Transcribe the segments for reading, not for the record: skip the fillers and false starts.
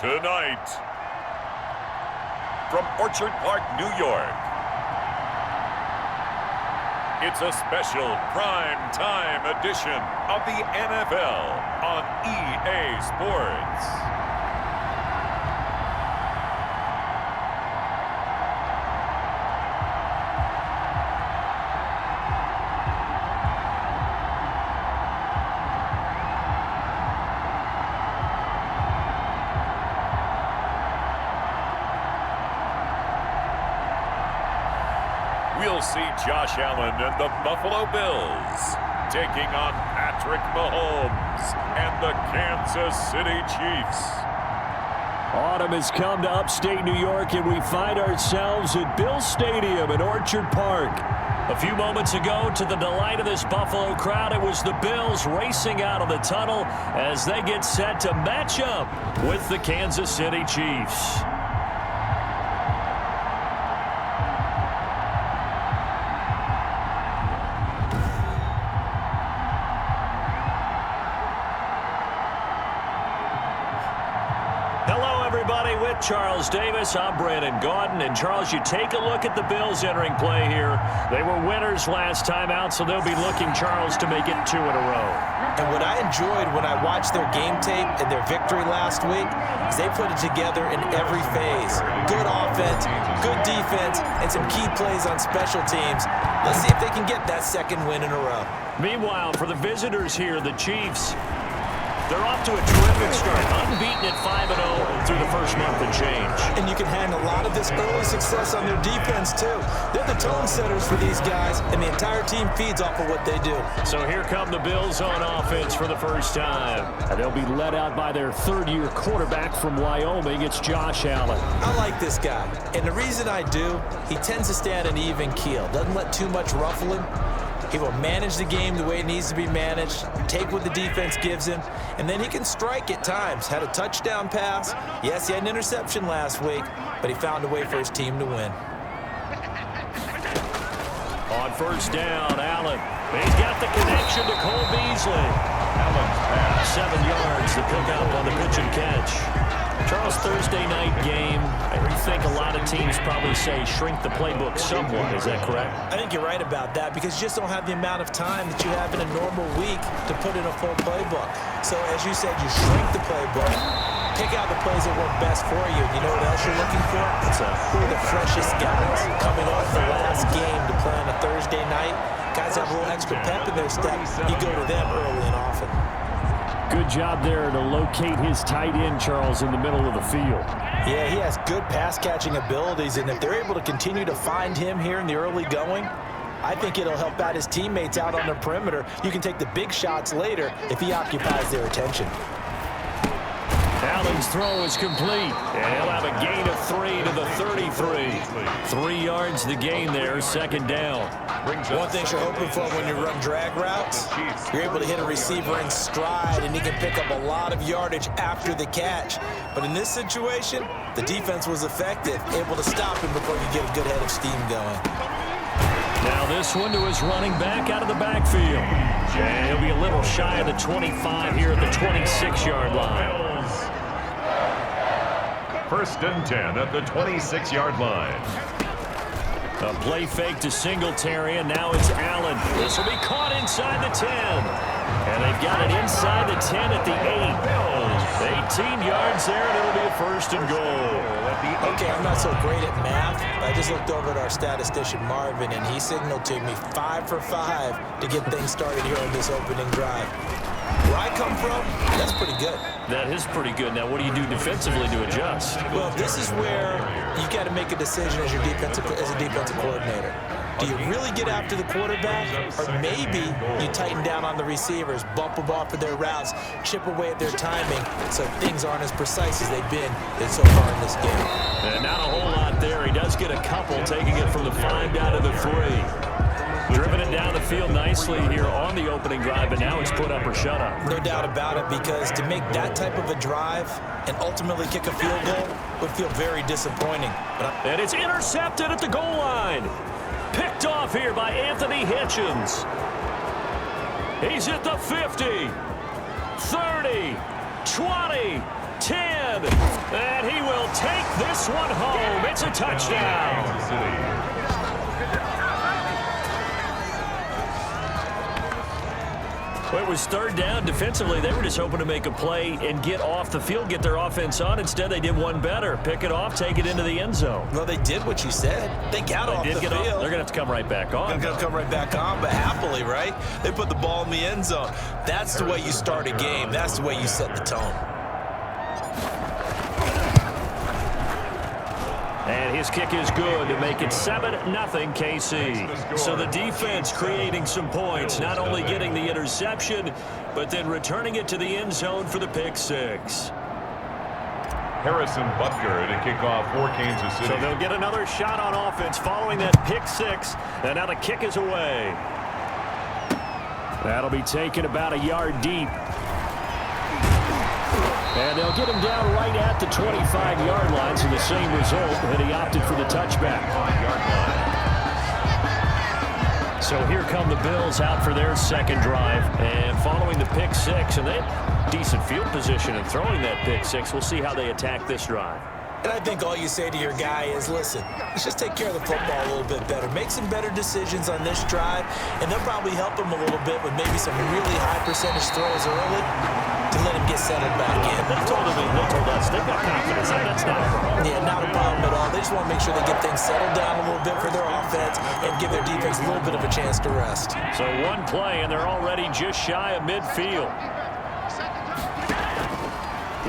Tonight, from Orchard Park, New York, it's a special prime time edition of the NFL on EA Sports. We'll see Josh Allen and the Buffalo Bills taking on Patrick Mahomes and the Kansas City Chiefs. Autumn has come to upstate New York, and we find ourselves at Bill Stadium in Orchard Park. A few moments ago, to the delight of this Buffalo crowd, it was the Bills racing out of the tunnel as they get set to match up with the Kansas City Chiefs. Charles Davis, I'm Brandon Gaudin, and Charles, you take a look at the Bills entering play here. They were winners last time out, so they'll be looking, Charles, to make it 2 in a row. And what I enjoyed when I watched their game tape and their victory last week is they put it together in every phase. Good offense, good defense, and some key plays on special teams. Let's see if they can get that second win in a row. Meanwhile, for the visitors here, the Chiefs, they're off to a terrific start, unbeaten at 5-0 through the first month and change. And you can hang a lot of this early success on their defense, too. They're the tone setters for these guys, and the entire team feeds off of what they do. So here come the Bills on offense for the first time. And they'll be led out by their third-year quarterback from Wyoming. It's Josh Allen. I like this guy, and the reason I do, he tends to stay on an even keel, doesn't let too much ruffle him. He will manage the game the way it needs to be managed, take what the defense gives him, and then he can strike at times. Had a touchdown pass. Yes, he had an interception last week, but he found a way for his team to win. On first down, Allen. He's got the connection to Cole Beasley. Allen's pass, 7 yards, the pickup on the pitch and catch. Charles, Thursday night game, I think a lot of teams probably say shrink the playbook somewhat. Is that correct? I think you're right about that because you just don't have the amount of time that you have in a normal week to put in a full playbook. So, as you said, you shrink the playbook, pick out the plays that work best for you. You know what else you're looking for? Who are the freshest guys coming off the last game to play on a Thursday night? Guys have a little extra pep in their step. You go to them early and often. Good job there to locate his tight end, Charles, in the middle of the field. Yeah, he has good pass-catching abilities, and if they're able to continue to find him here in the early going, I think it'll help out his teammates out on the perimeter. You can take the big shots later if he occupies their attention. Allen's throw is complete, and he'll have a gain of 3 to the 33. 3 yards the gain there, second down. One thing you're hoping for when you run drag routes, you're able to hit a receiver in stride, and he can pick up a lot of yardage after the catch. But in this situation, the defense was effective, able to stop him before you get a good head of steam going. Now this one to his running back out of the backfield. And he'll be a little shy of the 25 here at the 26-yard line. First and 10 at the 26-yard line. A play fake to Singletary, and now it's Allen. This will be caught inside the 10. And they've got it inside the 10 at the 8. 18 yards there, and it'll be a first and goal. Okay, I'm not so great at math. I just looked over at our statistician, Marvin, and he signaled to me 5 for 5 to get things started here on this opening drive. Where I come from, that's pretty good. That is pretty good. Now, what do you do defensively to adjust? Well, this is where you got to make a decision as a defensive coordinator. Do you really get after the quarterback, or maybe you tighten down on the receivers, bump them off of their routes, chip away at their timing, so things aren't as precise as they've been so far in this game? And not a whole lot there. He does get a couple, taking it from the 5 down to the 3. Driven it down the field nicely here on the opening drive, and now it's put up or shut up. No doubt about it, because to make that type of a drive and ultimately kick a field goal would feel very disappointing. And it's intercepted at the goal line. Picked off here by Anthony Hitchens. He's at the 50, 30, 20, 10. again. And he will take this one home. It's a touchdown. Well, it was third down. Defensively, they were just hoping to make a play and get off the field, get their offense on. Instead, they did one better. Pick it off, take it into the end zone. Well, they did what you said. They got off the field. They're going to have to come right back on. They're going to come right back on, but happily, right? They put the ball in the end zone. That's the way you start a game. That's the way you set the tone. And his kick is good to make it 7-0 KC. So the defense creating some points, not only getting the interception, but then returning it to the end zone for the pick six. Harrison Butker to kick off for Kansas City. So they'll get another shot on offense following that pick six. And now the kick is away. That'll be taken about a yard deep. And they'll get him down right at the 25-yard line, so the same result, and he opted for the touchback. So here come the Bills out for their second drive, and following the pick six, and they had decent field position in throwing that pick six. We'll see how they attack this drive. And I think all you say to your guy is, listen, let's just take care of the football a little bit better. Make some better decisions on this drive, and they'll probably help him a little bit with maybe some really high percentage throws early to let him get settled back in. They told us they've got confidence. That's not a problem. Yeah, not a problem at all. They just want to make sure they get things settled down a little bit for their offense and give their defense a little bit of a chance to rest. So one play, and they're already just shy of midfield.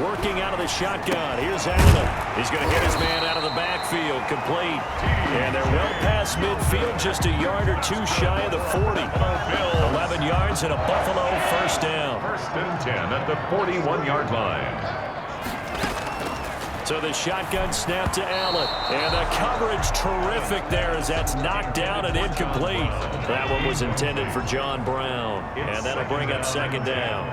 Working out of the shotgun. Here's Allen. He's going to hit his man out of the backfield. Complete. And they're well past midfield, just a yard or two shy of the 40. 11 yards and a Buffalo first down. First and 10 at the 41-yard line. So the shotgun snap to Allen. And the coverage terrific there as that's knocked down and incomplete. That one was intended for John Brown. And that'll bring up second down.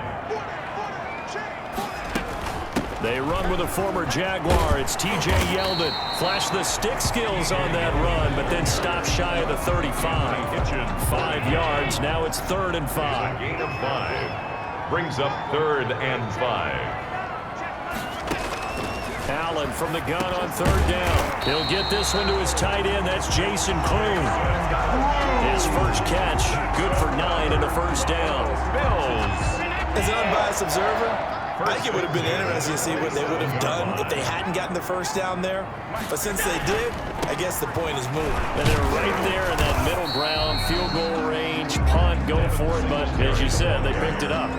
They run with a former Jaguar. It's T.J. Yeldon. Flash the stick skills on that run, but then stop shy of the 35. 5 yards. Now it's 3rd and 5. Gain of 5. Brings up 3rd and 5. Allen from the gun on 3rd down. He'll get this one to his tight end. That's Jason Kroon. His first catch. Good for 9 and a first down. Bills. As an unbiased observer, I think it would have been interesting to see what they would have done if they hadn't gotten the first down there. But since they did, I guess the point is moved. And they're right there in that middle ground, field goal range, punt, go for it. But as you said, they picked it up.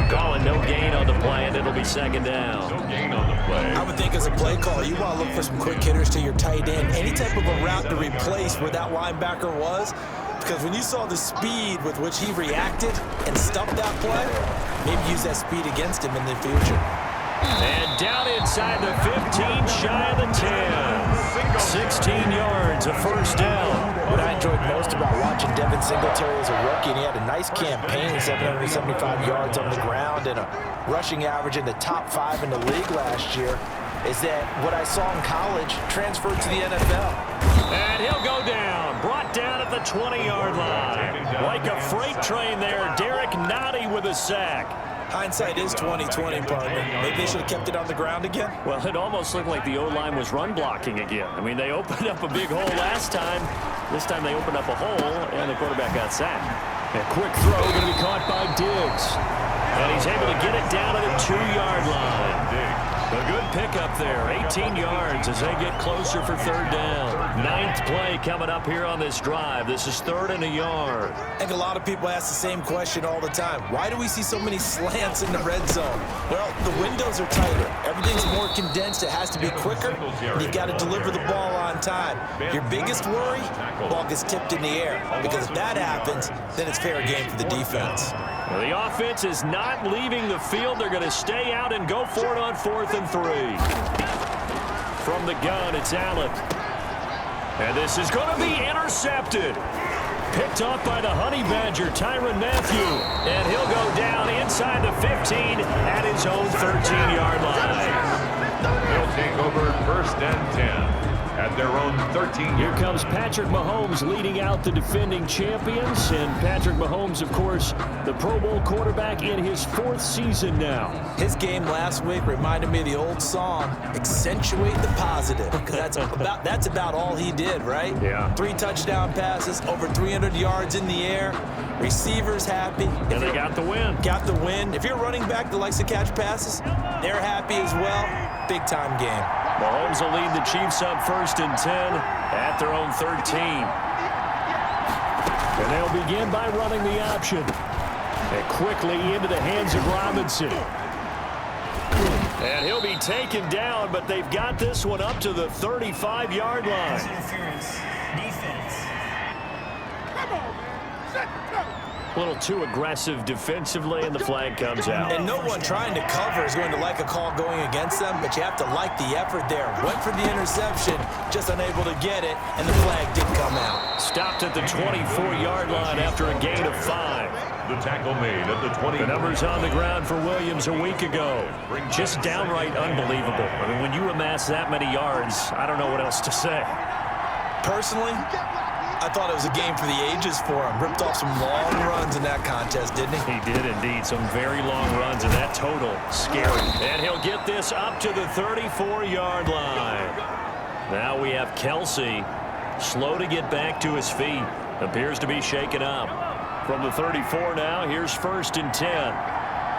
Calling no gain on the play, and it'll be second down. No gain on the play. I would think as a play call, you want to look for some quick hitters to your tight end. Any type of a route to replace where that linebacker was. Because when you saw the speed with which he reacted and stuffed that play, maybe use that speed against him in the future. And down inside the 15, shy of the 10. 16 yards, a first down. What I enjoyed most about watching Devin Singletary as a rookie, and he had a nice campaign, 775 yards on the ground and a rushing average in the top 5 in the league last year, is that what I saw in college transferred to the NFL. And he'll go down, brought down at the 20-yard line. Like a freight train there, Derek Nottie with a sack. Hindsight is 20/20, partner. Maybe they should have kept it on the ground again. Well, it almost looked like the O-line was run blocking again. I mean, they opened up a big hole last time. This time they opened up a hole, and the quarterback got sacked. A quick throw going to be caught by Diggs. And he's able to get it down to the 2-yard line. A good pickup there, 18 yards as they get closer for 3rd down. 9th play coming up here on this drive. This is 3rd and a yard. I think a lot of people ask the same question all the time. Why do we see so many slants in the red zone? Well, the windows are tighter. Everything's more condensed. It has to be quicker. And you've got to deliver the ball on time. Your biggest worry, ball gets tipped in the air. Because if that happens, then it's fair game for the defense. Well, the offense is not leaving the field. They're going to stay out and go for it on 4th and 3. From the gun, it's Allen. And this is going to be intercepted. Picked off by the Honey Badger, Tyrann Mathieu. And he'll go down inside the 15 at his own 13-yard line. He'll take over 1st and 10. at their own 13. Here comes Patrick Mahomes leading out the defending champions. And Patrick Mahomes, of course, the Pro Bowl quarterback in his 4th season now. His game last week reminded me of the old song, Accentuate the Positive. Because that's about all he did, right? Yeah. 3 touchdown passes, over 300 yards in the air. Receivers happy. And they got the win. Got the win. If you're running back that likes to catch passes, they're happy as well. Big-time game. Mahomes will lead the Chiefs up 1st and 10 at their own 13. And they'll begin by running the option. And quickly into the hands of Robinson. And he'll be taken down, but they've got this one up to the 35-yard line. Interference. Defense. A little too aggressive defensively, and the flag comes out. And no one trying to cover is going to like a call going against them, but you have to like the effort there. Went for the interception, just unable to get it, and the flag did come out. Stopped at the 24-yard line after a gain of 5. The tackle made at the 20. The numbers on the ground for Williams a week ago. Just downright unbelievable. I mean, when you amass that many yards, I don't know what else to say. Personally, I thought it was a game for the ages for him. Ripped off some long runs in that contest, didn't he? He did indeed. Some very long runs, and that total, scary. And he'll get this up to the 34-yard line. Now we have Kelsey, slow to get back to his feet. Appears to be shaken up. From the 34 now, here's 1st and 10.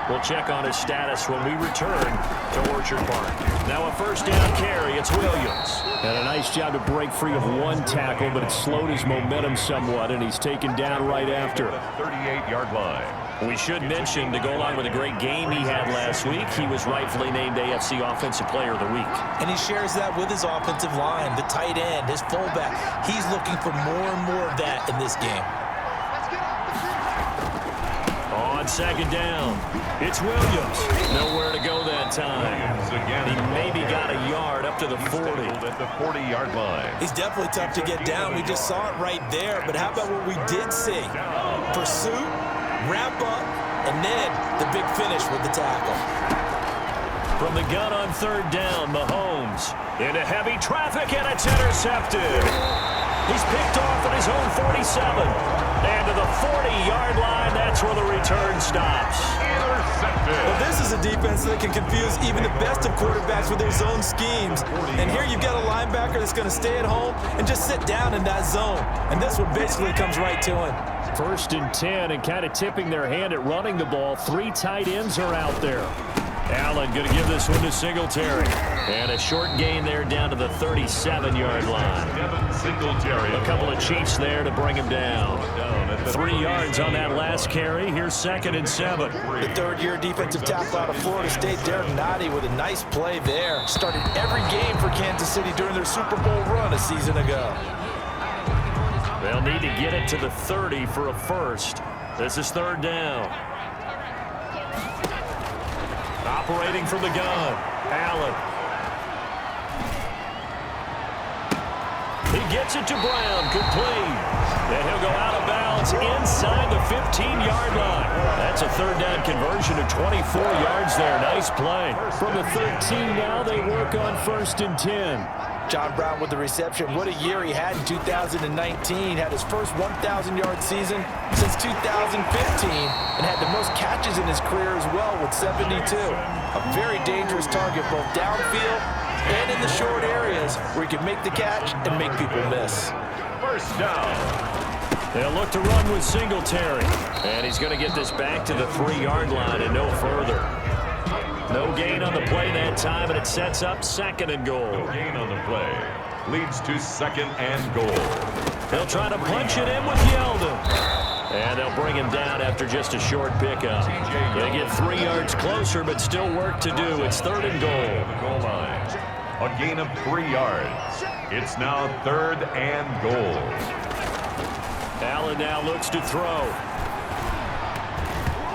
We'll check on his status when we return to Orchard Park. Now a 1st down carry, it's Williams. And a nice job to break free of 1 tackle, but it slowed his momentum somewhat, and he's taken down right after. 38-yard line. We should mention, to go along with a great game he had last week, he was rightfully named AFC Offensive Player of the Week. And he shares that with his offensive line, the tight end, his fullback. He's looking for more and more of that in this game. On 2nd down, it's Williams. Nowhere to go that time. He maybe got a yard up to the 40. At the 40-yard line. He's definitely tough to get down. We just saw it right there. But how about what we did see? Pursuit, wrap up, and then the big finish with the tackle. From the gun on 3rd down, Mahomes into heavy traffic, and it's intercepted. He's picked off at his own 47. And to the 40-yard line, that's where the return stops. Intercepted. Well, this is a defense that can confuse even the best of quarterbacks with their zone schemes. And here you've got a linebacker that's going to stay at home and just sit down in that zone. And this one basically comes right to him. 1st and 10, and kind of tipping their hand at running the ball. 3 tight ends are out there. Allen going to give this one to Singletary. And a short gain there down to the 37-yard line. A couple of Chiefs there to bring him down. 3 yards on that last carry. Here's 2nd and 7. The 3rd-year defensive tackle out of Florida State, Derek Nottie, with a nice play there. Started every game for Kansas City during their Super Bowl run a season ago. They'll need to get it to the 30 for a first. This is 3rd down. Operating from the gun, Allen. He gets it to Brown, complete. And he'll go out of bounds inside the 15-yard line. That's a 3rd down conversion of 24 yards there. Nice play. From the 13 now, they work on 1st and 10. John Brown with the reception. What a year he had in 2019. Had his first 1,000-yard season since 2015 and had the most catches in his career as well with 72. A very dangerous target both downfield and in the short areas where he can make the catch and make people miss. 1st down. They'll look to run with Singletary. And he's going to get this back to the 3-yard line and no further. No gain on the play that time, and it sets up 2nd and goal. No gain on the play. Leads to 2nd and goal. They'll try to punch it in with Yeldon. And they'll bring him down after just a short pickup. They get 3 yards closer, but still work to do. It's 3rd and goal. Goal line. A gain of 3 yards. It's now 3rd and goal. Allen now looks to throw.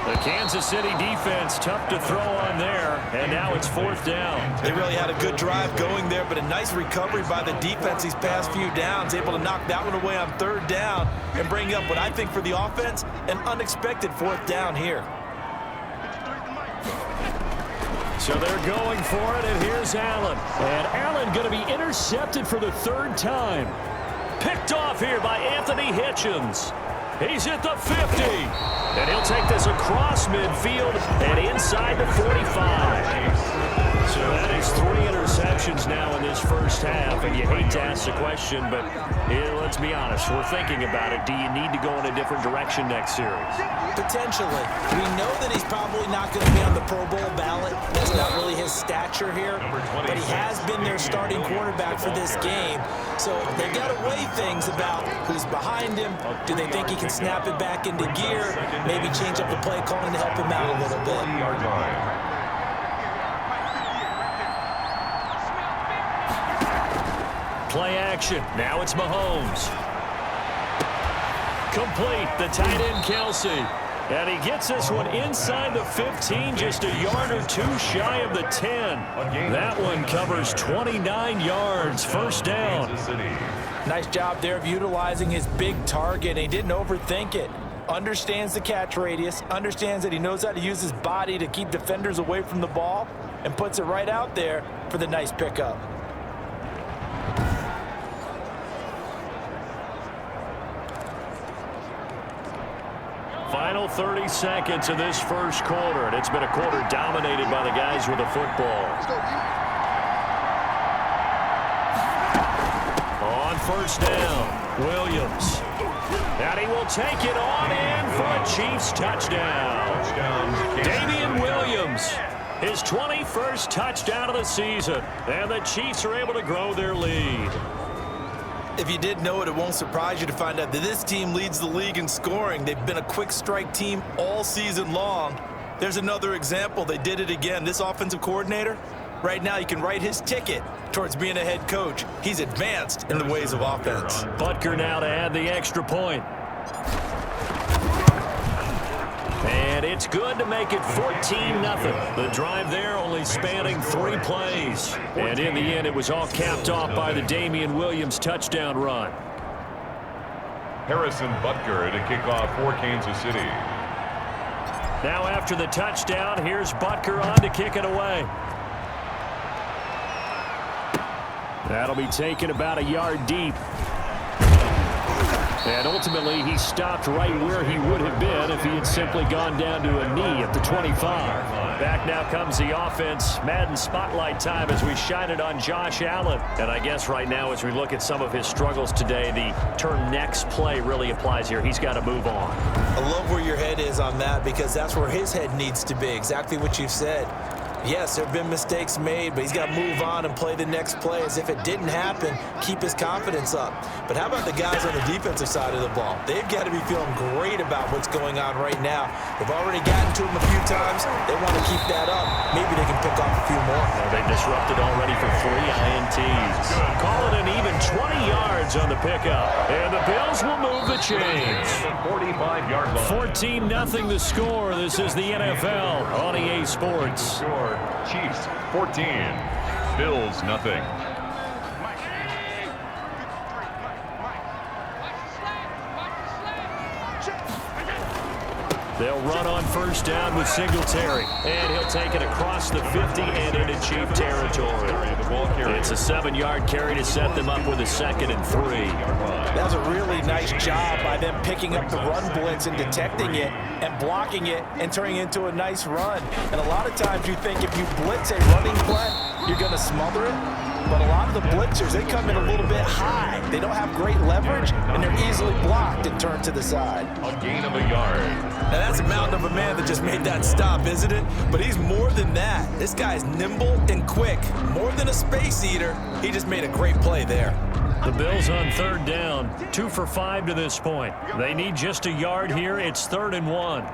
The Kansas City defense tough to throw on there, and now it's 4th down. They really had a good drive going there, but a nice recovery by the defense these past few downs, able to knock that one away on 3rd down and bring up what I think for the offense, an unexpected 4th down here. So they're going for it, and here's Allen. And Allen going to be intercepted for the third time. Picked off here by Anthony Hitchens. He's at the 50. And he'll take this across midfield and inside the 45. So that is 3 interceptions now in this first half. And you hate to ask the question, but let's be honest. We're thinking about it. Do you need to go in a different direction next series? Potentially. We know that he's probably not going to be on the Pro Bowl ballot. That's not really his stature here. But he has been their starting quarterback for this game. So they've got to weigh things about who's behind him. Do they think he can snap it back into gear? Maybe change up the play calling to help him out a little bit. Play action. Now it's Mahomes. Complete. The tight end, Kelsey. And he gets this one inside the 15, just a yard or two shy of the 10. That one covers 29 yards. First down. Nice job there of utilizing his big target. He didn't overthink it. Understands the catch radius. Understands that he knows how to use his body to keep defenders away from the ball. And puts it right out there for the nice pickup. Final 30 seconds of this first quarter, and it's been a quarter dominated by the guys with the football. On first down, Williams. And he will take it on in for a Chiefs touchdown. Damian Williams, his 21st touchdown of the season, and the Chiefs are able to grow their lead. If you didn't know it, it won't surprise you to find out that this team leads the league in scoring. They've been a quick strike team all season long. There's another example. They did it again. This offensive coordinator, right now you can write his ticket towards being a head coach. He's advanced in the ways of offense. Butker now to add the extra point. And it's good to make it 14-0. The drive there only spanning 3 plays. And in the end, it was all capped off by the Damian Williams touchdown run. Harrison Butker to kick off for Kansas City. Now after the touchdown, here's Butker on to kick it away. That'll be taken about a yard deep. And ultimately, he stopped right where he would have been if he had simply gone down to a knee at the 25. Back now comes the offense. Madden spotlight time as we shine it on Josh Allen. And I guess right now as we look at some of his struggles today, the term next play really applies here. He's got to move on. I love where your head is on that because that's where his head needs to be. Exactly what you've said. Yes, there have been mistakes made, but he's got to move on and play the next play as if it didn't happen, keep his confidence up. But how about the guys on the defensive side of the ball? They've got to be feeling great about what's going on right now. They've already gotten to him a few times. They want to keep that up. Maybe they can pick off a few more. Well, they've disrupted already for 3 INTs. Call it an even 20 yards on the pickup. And the Bills will move the chains. 45-yard line. 14-0 the score. This is the NFL on EA Sports. Chiefs 14, Bills nothing. They'll run on first down with Singletary. And he'll take it across the 50 and into Chief territory. It's a 7-yard carry to set them up with a 2nd and 3. That was a really nice job by them picking up the run blitz and detecting it and blocking it and turning it into a nice run. And a lot of times you think if you blitz a running play, you're going to smother it. But a lot of the blitzers, they come in a little bit high. They don't have great leverage, and they're easily blocked and turned to the side. A gain of a yard. Now, that's a mountain of a man that just made that stop, isn't it? But he's more than that. This guy's nimble and quick. More than a space eater, he just made a great play there. The Bills on third down, 2 for 5 to this point. They need just a yard here. It's 3rd and 1.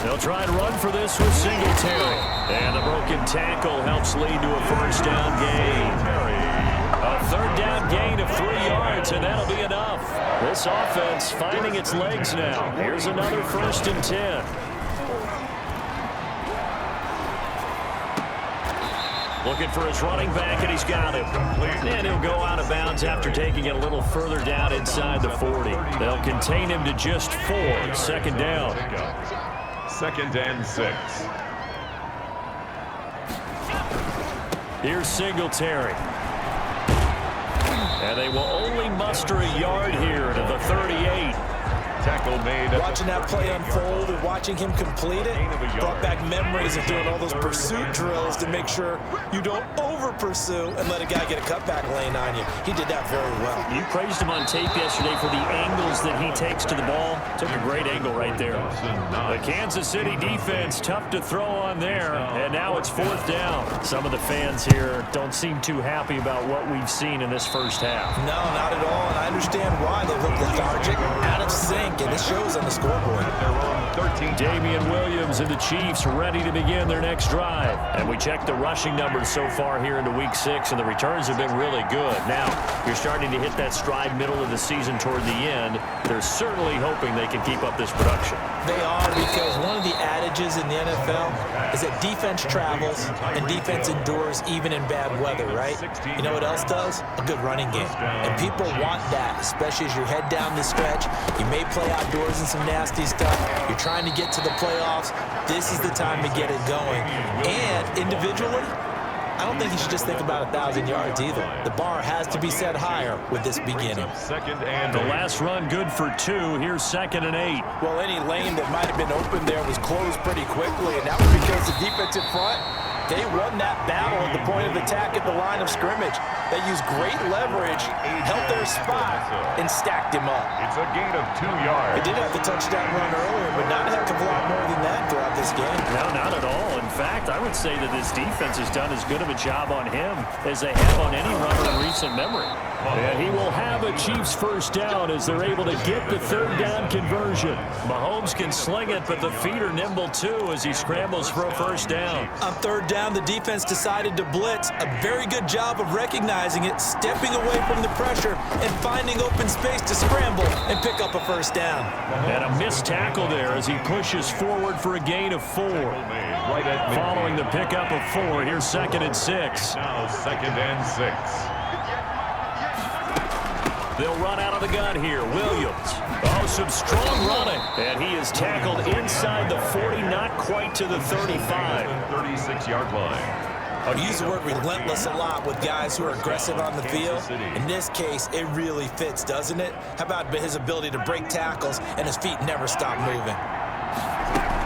They'll try and run for this with Singletary. And the broken tackle helps lead to a first down gain. A 3rd down gain of 3 yards, and that'll be enough. This offense finding its legs now. Here's another 1st and 10. Looking for his running back, and he's got him. And he'll go out of bounds after taking it a little further down inside the 40. They'll contain him to just 4. 2nd down. 2nd and 6. Here's Singletary. And they will only muster a yard here to the 38. Tackle made. Watching that play unfold and watching him complete it brought back memories of doing all those pursuit drills to make sure you don't over-pursue and let a guy get a cutback lane on you. He did that very well. You praised him on tape yesterday for the angles that he takes to the ball. Took a great angle right there. The Kansas City defense, tough to throw on there, and now it's 4th down. Some of the fans here don't seem too happy about what we've seen in this first half. No, not at all, and I understand why. They look lethargic, out of sync, and it shows on the scoreboard. Damian Williams and the Chiefs ready to begin their next drive. And we checked the rushing numbers so far here into Week 6, and the returns have been really good. Now, you're starting to hit that stride middle of the season toward the end. They're certainly hoping they can keep up this production. They are, because one of the adages in the NFL is that defense travels and defense endures even in bad weather, right? You know what else does? A good running game. And people want that, especially as you head down the stretch. You may play outdoors in some nasty stuff. You're trying to get to the playoffs. This is the time to get it going. And individually, I don't think you should just think about 1,000 yards either. The bar has to be set higher with this beginning. The last run good for 2. Here's 2nd and 8. Well, any lane that might have been open there was closed pretty quickly, and that was because the defensive front, they won that battle at the point of attack at the line of scrimmage. They used great leverage, held their spot, and stacked him up. It's a gain of 2 yards. They did have the touchdown run earlier, but not a heck of a lot more than that throughout this game. No, not at all. In fact, I would say that this defense has done as good of a job on him as they have on any runner in recent memory. And he will have a Chiefs first down as they're able to get the 3rd down conversion. Mahomes can sling it, but the feet are nimble too as he scrambles for a first down. On 3rd down, the defense decided to blitz. A very good job of recognizing it, stepping away from the pressure, and finding open space to scramble and pick up a first down. And a missed tackle there as he pushes forward for a gain of 4. Following the pickup of 4, here's 2nd and 6. Now 2nd and 6. They'll run out of the gun here. Williams. Oh, some strong running. And he is tackled inside the 40, not quite to the 35. 36-yard line. We use the word relentless a lot with guys who are aggressive on the field. In this case, it really fits, doesn't it? How about his ability to break tackles and his feet never stop moving?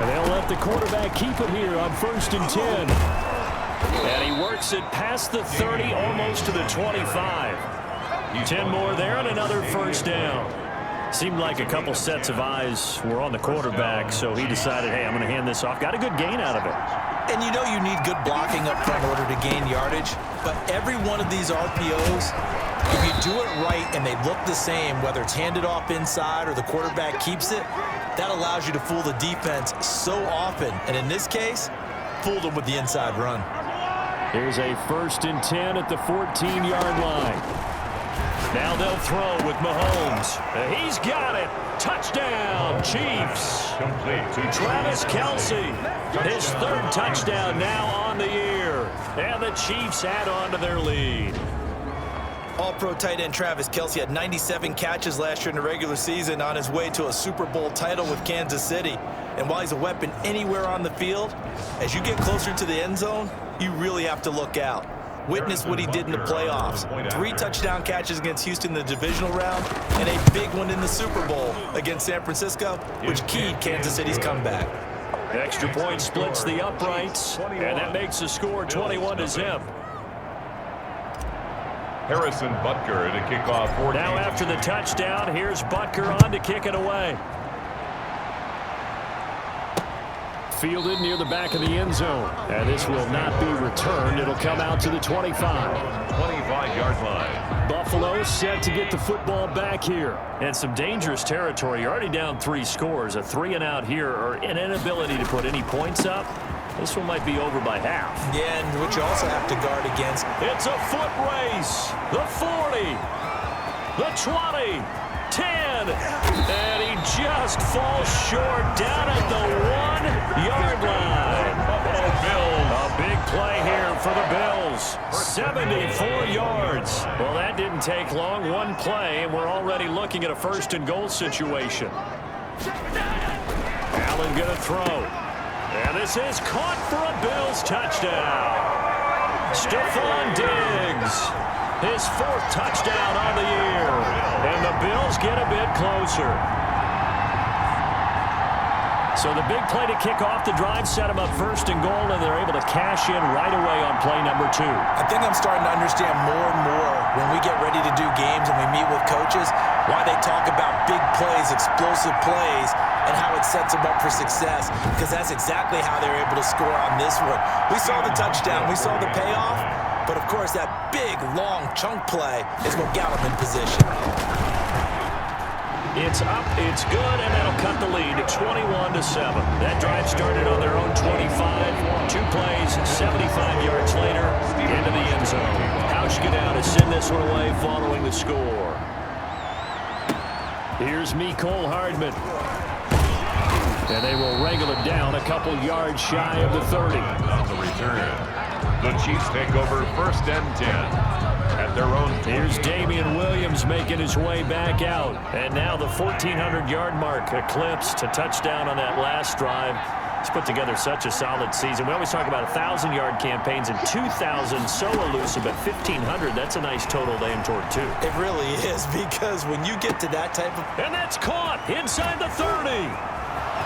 And they'll let the quarterback keep it here on 1st and 10. And he works it past the 30, almost to the 25. 10 more there and another first down. Seemed like a couple sets of eyes were on the quarterback, so he decided, hey, I'm going to hand this off. Got a good gain out of it. And you know you need good blocking up front in order to gain yardage, but every one of these RPOs, if you do it right and they look the same, whether it's handed off inside or the quarterback keeps it, that allows you to fool the defense so often. And in this case, fooled them with the inside run. Here's a 1st and 10 at the 14-yard line. Now they'll throw with Mahomes. He's got it. Touchdown, Chiefs. Complete to Travis Kelce. His 3rd touchdown now on the year. And the Chiefs add on to their lead. All-pro tight end Travis Kelce had 97 catches last year in the regular season on his way to a Super Bowl title with Kansas City. And while he's a weapon anywhere on the field, as you get closer to the end zone, you really have to look out. Witness what he did in the playoffs. 3 touchdown catches against Houston in the divisional round, and a big one in the Super Bowl against San Francisco, which keyed Kansas City's comeback. Extra point splits the uprights, and that makes the score 21-0. Harrison Butker to kick off. Now after the touchdown, here's Butker on to kick it away. Fielded near the back of the end zone. And this will not be returned. It'll come out to the 25. 25-yard line. Buffalo set to get the football back here. And some dangerous territory. You're already down 3 scores. A 3-and-out here, or an inability to put any points up. This one might be over by half. Yeah, and which you also have to guard against. It's a foot race. The 40. The 20. 10. And he just falls short down at the 1-yard line. Buffalo Bills. A big play here for the Bills. 74 yards. Well, that didn't take long. One play, and we're already looking at a 1st and goal situation. Allen going to throw. And this is caught for a Bills touchdown. Stephon Diggs, his 4th touchdown on the year. And the Bills get a bit closer. So the big play to kick off the drive set them up 1st and goal, and they're able to cash in right away on play number 2. I think I'm starting to understand more and more when we get ready to do games and we meet with coaches why they talk about big plays, explosive plays, and how it sets them up for success, because that's exactly how they're able to score on this one. We saw the touchdown. We saw the payoff. But, of course, that big, long chunk play is what got them in position. It's up, it's good, and that'll cut the lead to 21-7. That drive started on their own 25. 2 plays, 75 yards later, into the end zone. Hauschka down to send this one away following the score. Here's Mecole Hardman. And they will wrangle it down a couple yards shy of the 30. On the return, the Chiefs take over 1st and 10 at their own 20. Here's Damian Williams making his way back out. And now the 1,400-yard mark eclipsed. A touchdown on that last drive. He's put together such a solid season. We always talk about 1,000-yard campaigns, and 2,000 so elusive, but 1,500, that's a nice total to aim toward, too. It really is, because when you get to that type of... And that's caught inside the 30.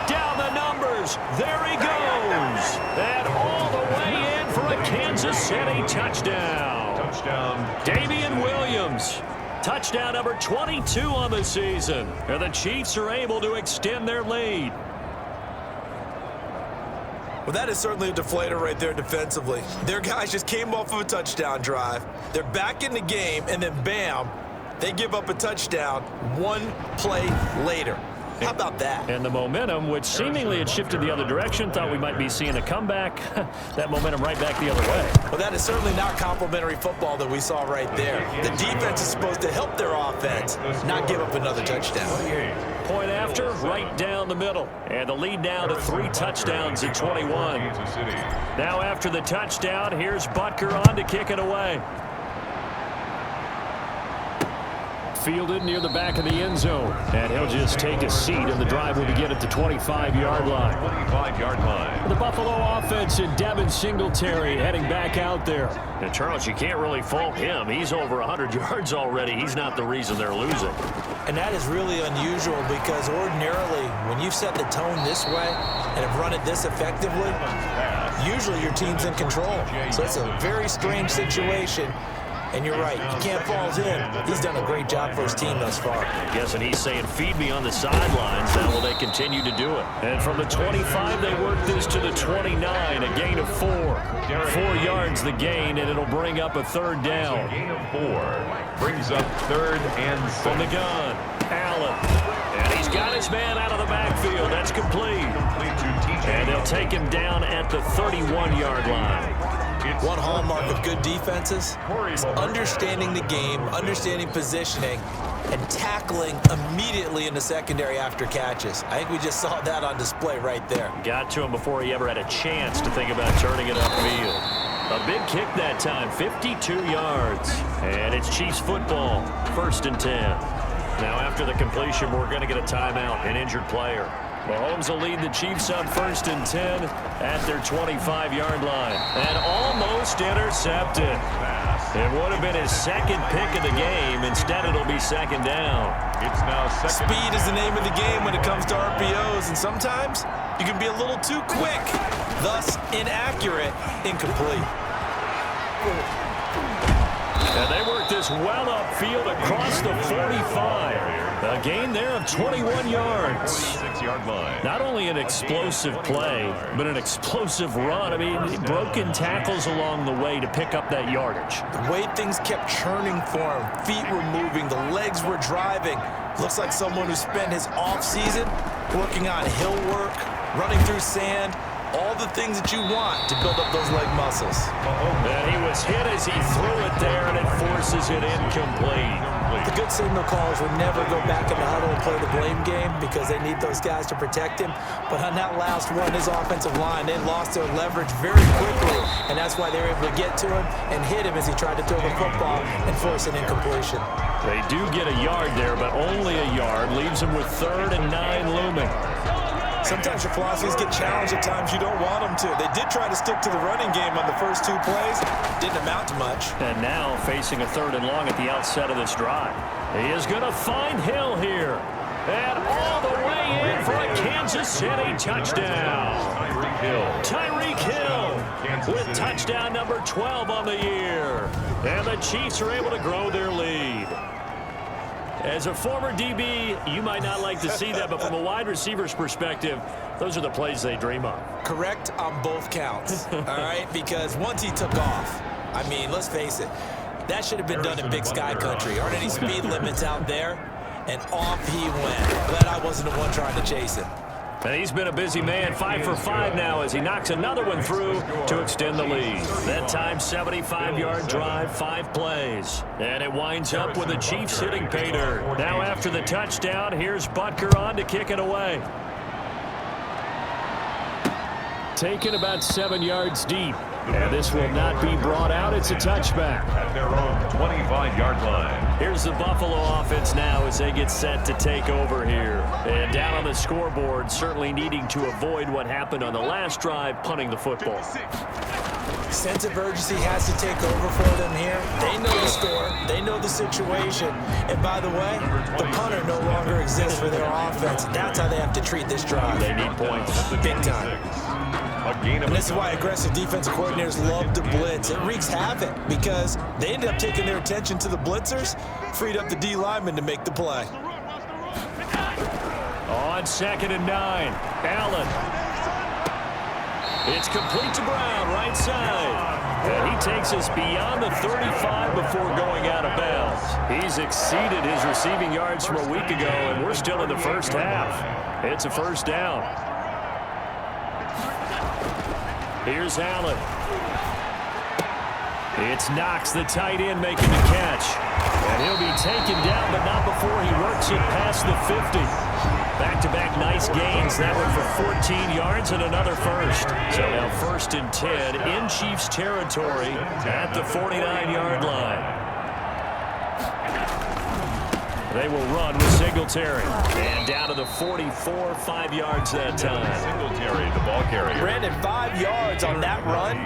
Down the numbers. There he goes. And all the way in for a Kansas City touchdown. Damian Williams. Touchdown number 22 on the season. And the Chiefs are able to extend their lead. Well, that is certainly a deflator right there defensively. Their guys just came off of a touchdown drive. They're back in the game, and then bam, they give up a touchdown 1 play later. How about that? And the momentum, which seemingly had shifted the other direction, thought we might be seeing a comeback. That momentum right back the other way. Well, that is certainly not complimentary football that we saw right there. The defense is supposed to help their offense, not give up another touchdown. Point after, right down the middle. And the lead now to 3 touchdowns at 21. Now after the touchdown, here's Butker on to kick it away. Fielded near the back of the end zone. And he'll just take a seat, and the drive will begin at the 25-yard line. 25-yard line. The Buffalo offense and Devin Singletary heading back out there. And Charles, you can't really fault him. He's over 100 yards already. He's not the reason they're losing. And that is really unusual, because ordinarily when you've set the tone this way and have run it this effectively, usually your team's in control. So it's a very strange situation. And you're right, you can't fault him. He's done a great job for his team thus far. Yes, and he's saying, feed me on the sidelines. Now will they continue to do it? And from the 25, they work this to the 29, a gain of 4. 4 yards the gain, and it'll bring up a 3rd down. Gain of 4 brings up 3rd and 6. From the gun, Allen. And he's got his man out of the backfield. That's complete. And they'll take him down at the 31-yard line. One hallmark of good defenses is understanding the game, understanding positioning, and tackling immediately in the secondary after catches. I think we just saw that on display right there. Got to him before he ever had a chance to think about turning it upfield. A big kick that time, 52 yards. And it's Chiefs football, 1st and 10. Now after the completion, we're going to get a timeout, an injured player. Mahomes will lead the Chiefs on 1st and 10 at their 25-yard line. And almost intercepted. It would have been his 2nd pick of the game. Instead, it'll be 2nd down. It's now 2nd. Speed is the name of the game when it comes to RPOs, and sometimes you can be a little too quick, thus inaccurate, incomplete. And they work this well upfield across the 45. A gain there of 21 yards. 6-yard line. Not only an explosive play, but an explosive run. I mean, broken tackles along the way to pick up that yardage. The way things kept churning for him, feet were moving, the legs were driving. Looks like someone who spent his offseason working on hill work, running through sand, all the things that you want to build up those leg muscles. And he was hit as he threw it there, and it forces it incomplete. The good signal callers would never go back in the huddle and play the blame game because they need those guys to protect him. But on that last one, his offensive line, they lost their leverage very quickly, and that's why they were able to get to him and hit him as he tried to throw the football and force an incompletion. They do get a yard there, but only a yard. Leaves him with 3rd and 9 looming. Sometimes your philosophies get challenged at times you don't want them to. They did try to stick to the running game on the first 2 plays. Didn't amount to much. And now facing a 3rd and long at the outset of this drive. He is going to find Hill here. And all the way in for a Kansas City touchdown. Tyreek Hill with touchdown number 12 on the year. And the Chiefs are able to grow their lead. As a former DB, you might not like to see that, but from a wide receiver's perspective, those are the plays they dream of. Correct on both counts, all right? Because once he took off, I mean, let's face it, that should have been done in Big Sky country. Aren't any speed limits out there? And off he went. Glad I wasn't the one trying to chase him. And he's been a busy man, 5 for 5 now as he knocks another one through to extend the lead. That time, 75-yard drive, 5 plays. And it winds up with the Chiefs hitting pay dirt. Now after the touchdown, here's Butker on to kick it away. Taken about 7 yards deep. And this will not be brought out. It's a touchback. At their own 25-yard line. Here's the Buffalo offense now as they get set to take over here. And down on the scoreboard, certainly needing to avoid what happened on the last drive, punting the football. Sense of urgency has to take over for them here. They know the score. They know the situation. And by the way, the punter no longer exists for their offense. That's how they have to treat this drive. They need points. Big time. And this is why aggressive defensive coordinators love to blitz. It wreaks havoc because they ended up taking their attention to the blitzers, freed up the D lineman to make the play. On 2nd and 9, Allen. It's complete to Brown, right side. And he takes us beyond the 35 before going out of bounds. He's exceeded his receiving yards from a week ago, and we're still in the first half. It's a first down. Here's Allen. It's Knox, the tight end, making the catch. And he'll be taken down, but not before he works it past the 50. Back-to-back nice gains. That one for 14 yards and another first. So now 1st and 10 in Chiefs territory at the 49-yard line. They will run with Singletary. And down to the 44, 5 yards that time. Singletary, the ball carrier. Brandon, 5 yards on that run.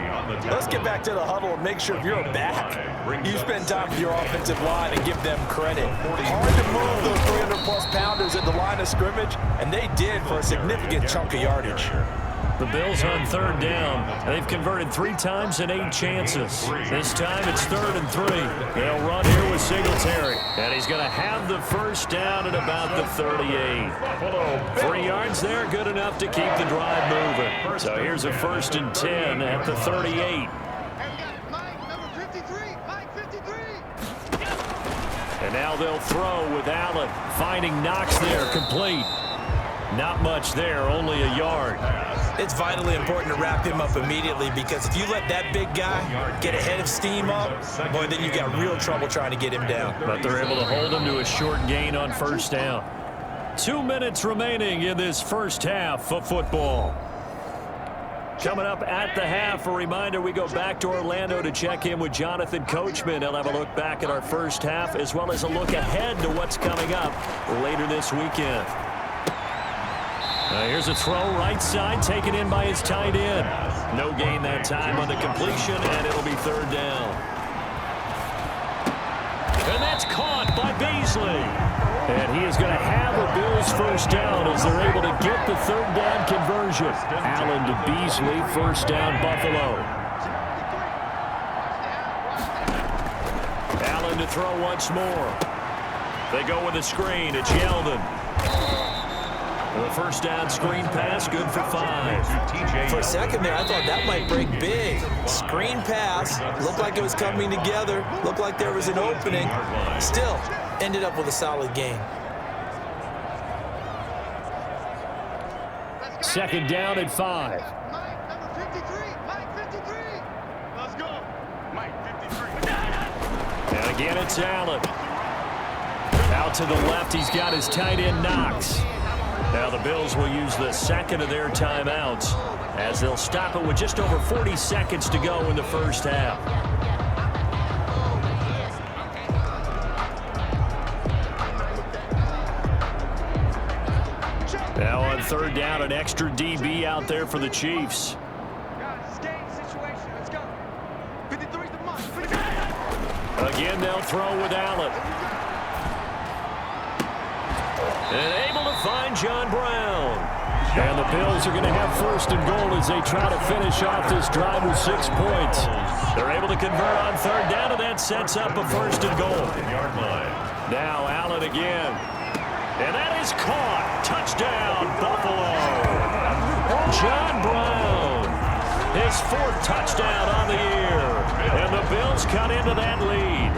Let's get back to the huddle and make sure if you're a back, you spend time with your offensive line and give them credit. Hard to move those 300-plus pounders at the line of scrimmage, and they did for a significant chunk of yardage. The Bills on 3rd down. They've converted 3 times in 8 chances. This time it's 3rd and 3. They'll run here with Singletary. And he's going to have the first down at about the 38. 3 yards there, good enough to keep the drive moving. So here's a 1st and 10 at the 38. And now they'll throw with Allen. Finding Knox there, complete. Not much there, only a yard. It's vitally important to wrap him up immediately because if you let that big guy get ahead of steam up, boy, then you've got real trouble trying to get him down. But they're able to hold him to a short gain on 1st down. 2 minutes remaining in this first half of football. Coming up at the half, a reminder, we go back to Orlando to check in with Jonathan Coachman. He'll have a look back at our first half as well as a look ahead to what's coming up later this weekend. Here's a throw right side taken in by his tight end. No gain that time on the completion, and it'll be 3rd down. And that's caught by Beasley. And he is going to have the Bills first down as they're able to get the 3rd down conversion. Allen to Beasley, 1st down Buffalo. Allen to throw once more. They go with a screen. It's Yeldon. The 1st down screen pass, good for 5. For a second there, I thought that might break big. Screen pass, looked like it was coming together, looked like there was an opening. Still, ended up with a solid gain. 2nd down at 5. Let's go. Mike 53. And again, it's Allen. Out to the left, he's got his tight end, Knox. Now the Bills will use the 2nd of their timeouts as they'll stop it with just over 40 seconds to go in the first half. Now on third down, an extra DB out there for the Chiefs. Guys, game situation. Let's go. 53's the mark. Again, they'll throw with Allen. And able to find John Brown. And the Bills are going to have first and goal as they try to finish off this drive with 6 points. They're able to convert on third down, and that sets up a first and goal. Now Allen again. And that is caught. Touchdown, Buffalo. John Brown, his 4th touchdown on the year. And the Bills cut into that lead.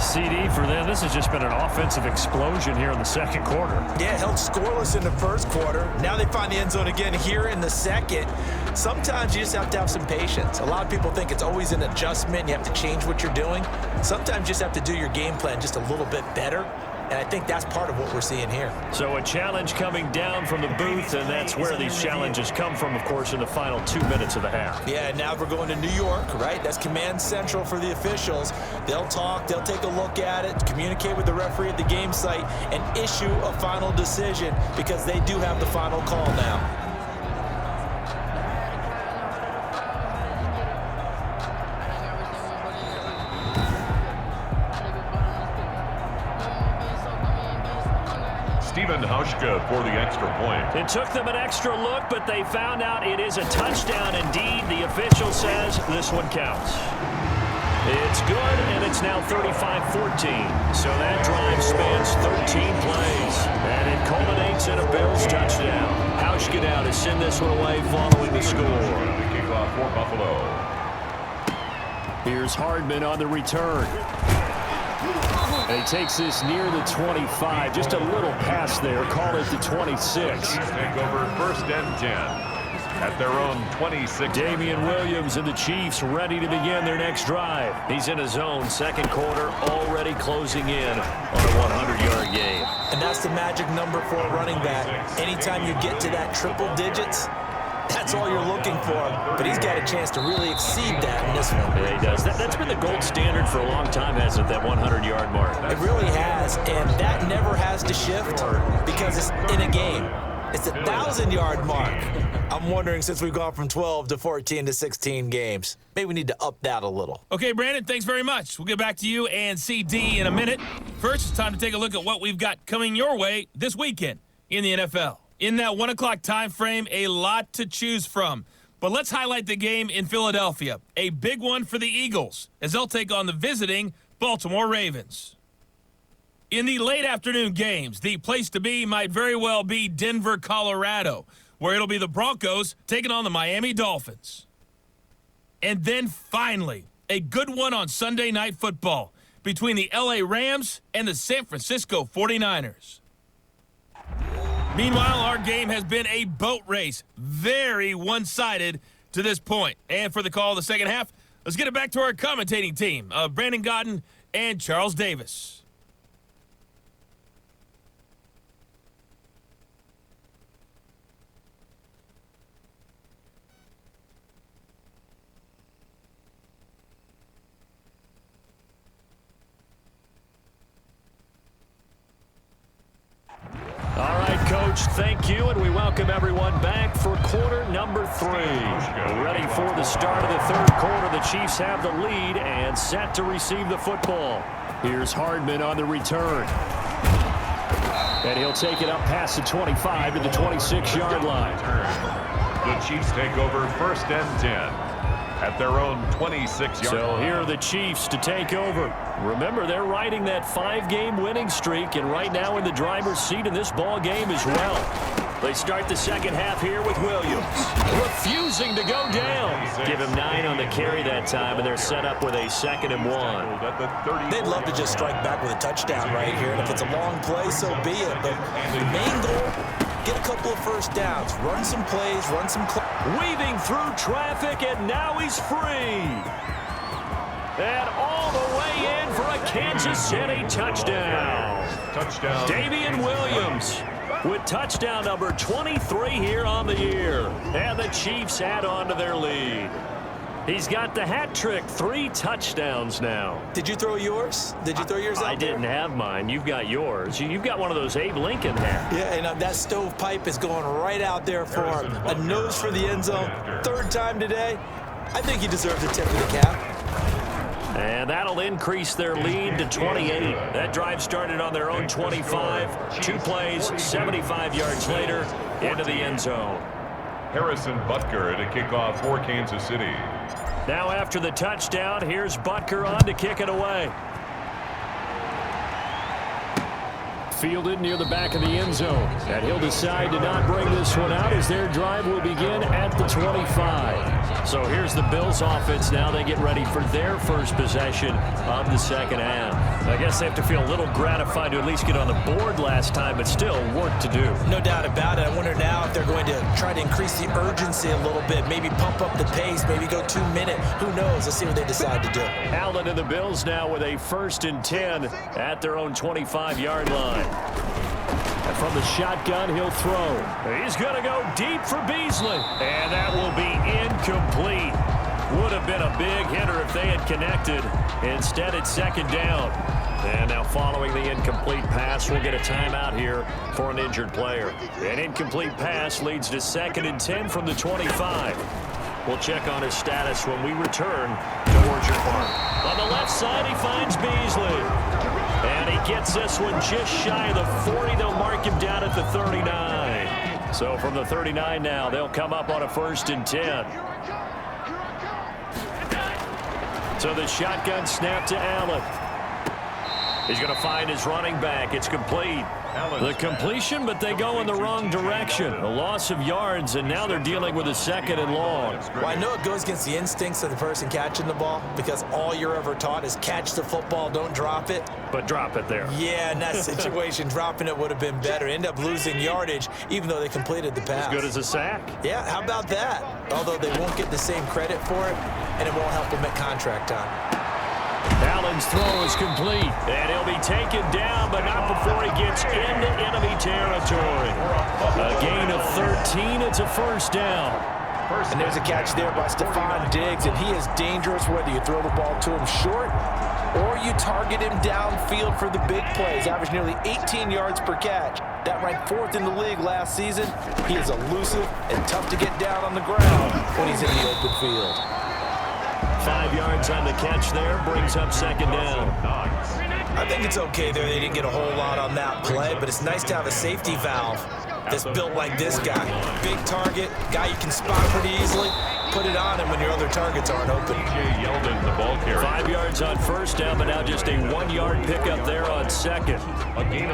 CD for them. This has just been an offensive explosion here in the second quarter. Yeah, held scoreless in the first quarter. Now they find the end zone again here in the second. Sometimes you just have to have some patience. A lot of people think it's always an adjustment. You have to change what you're doing. Sometimes you just have to do your game plan just a little bit better. And I think that's part of what we're seeing here. So a challenge coming down from the booth, and that's where these challenges come from, of course, in the final 2 minutes of the half. Yeah, now we're going to New York, right? That's command central for the officials. They'll talk, they'll take a look at it, communicate with the referee at the game site, and issue a final decision because they do have the final call now. Hauschka for the extra point. It took them an extra look, but they found out it is a touchdown indeed. The official says this one counts. It's good, and it's now 35-14. So that drive spans 13 plays, and it culminates in a Bills touchdown. Hauschka now to send this one away following the score. The kickoff for Buffalo. Here's Hardman on the return. And he takes this near the 25. Just a little pass there. Call it the 26. Take over first and 10 at their own 26. Damian Williams and the Chiefs ready to begin their next drive. He's in his own second quarter, already closing in on a 100-yard game. And that's the magic number for a running back. Anytime you get to that triple digits, that's all you're looking for, but he's got a chance to really exceed that in this one. Yeah, he does. That's been the gold standard for a long time, hasn't it, that 100-yard mark? It really has, and that never has to shift because it's in a game. It's a 1,000-yard mark. I'm wondering, since we've gone from 12 to 14 to 16 games, maybe we need to up that a little. Okay, Brandon, thanks very much. We'll get back to you and CD in a minute. First, it's time to take a look at what we've got coming your way this weekend in the NFL. In that 1 o'clock time frame, a lot to choose from. But let's highlight the game in Philadelphia. A big one for the Eagles as they'll take on the visiting Baltimore Ravens. In the late afternoon games, the place to be might very well be Denver, Colorado, where it'll be the Broncos taking on the Miami Dolphins. And then finally, a good one on Sunday Night Football between the LA Rams and the San Francisco 49ers. Meanwhile, our game has been a boat race, very one-sided to this point. And for the call of the second half, let's get it back to our commentating team of Brandon Godden and Charles Davis. All right, Coach, thank you, and we welcome everyone back for quarter number 3. Ready for the start of the third quarter. The Chiefs have the lead and set to receive the football. Here's Hardman on the return. And he'll take it up past the 25 to the 26-yard line. The Chiefs take over first and 10 at their own 26-yard line. So here are the Chiefs to take over. Remember, they're riding that 5-game winning streak, and right now in the driver's seat in this ball game as well. They start the second half here with Williams, refusing to go down. Give him 9 on the carry that time, and they're set up with a 2nd and 1. They'd love to just strike back with a touchdown right here, and if it's a long play, so be it. But the main goal, get a couple of first downs, run some plays, run some... Weaving through traffic, and now he's free. And all the way in for a Kansas City touchdown. Touchdown. Damian Williams with touchdown number 23 here on the year. And the Chiefs add on to their lead. He's got the hat trick, 3 touchdowns now. Did you throw yours? Did you throw yours out I didn't have mine. You've got yours. You've got one of those Abe Lincoln hats. Yeah, and that stovepipe is going right out there for him. A nose for the end zone. 3rd time today. I think he deserves a tip of the cap. And that'll increase their lead to 28. That drive started on their own 25. 2 plays, 75 yards later, into the end zone. Harrison Butker to kick off for Kansas City. Now after the touchdown, here's Butker on to kick it away. Fielded near the back of the end zone. And he'll decide to not bring this one out as their drive will begin at the 25. So here's the Bills offense now. They get ready for their first possession of the second half. I guess they have to feel a little gratified to at least get on the board last time, but still work to do. No doubt about it. I wonder now if they're going to try to increase the urgency a little bit, maybe pump up the pace, maybe go 2-minute. Who knows? Let's see what they decide to do. Allen and the Bills now with a 1st and 10 at their own 25-yard line. And from the shotgun, he'll throw. He's going to go deep for Beasley. And that will be incomplete. Would have been a big hitter if they had connected. Instead, it's 2nd down. And now following the incomplete pass, we'll get a timeout here for an injured player. An incomplete pass leads to 2nd and 10 from the 25. We'll check on his status when we return to Orchard Park. On the left side, he finds Beasley. And he gets this one just shy of the 40. They'll mark him down at the 39. So from the 39 now, they'll come up on a 1st and 10. So the shotgun snap to Allen. He's going to find his running back. It's complete. The completion, but they go in the wrong direction. A loss of yards, and now they're dealing with a 2nd and long. Well, I know it goes against the instincts of the person catching the ball because all you're ever taught is catch the football, don't drop it. But drop it there. Yeah, in that situation, dropping it would have been better. End up losing yardage, even though they completed the pass. As good as a sack. Yeah, how about that? Although they won't get the same credit for it, and it won't help them at contract time. Allen's throw is complete, and he'll be taken down, but not before he gets into enemy territory. A gain of 13, it's a 1st down. And there's a catch there by Stephon Diggs, and he is dangerous whether you throw the ball to him short or you target him downfield for the big plays. Averaged nearly 18 yards per catch. That ranked 4th in the league last season. He is elusive and tough to get down on the ground when he's in the open field. 5 yards on the catch there, brings up 2nd down. I think it's okay there. They didn't get a whole lot on that play, but it's nice to have a safety valve that's built like this guy. Big target, guy you can spot pretty easily. Put it on him when your other targets aren't open. Yeldon, the ball carrier. 5 yards on 1st down, but now just a 1-yard pickup there on 2nd.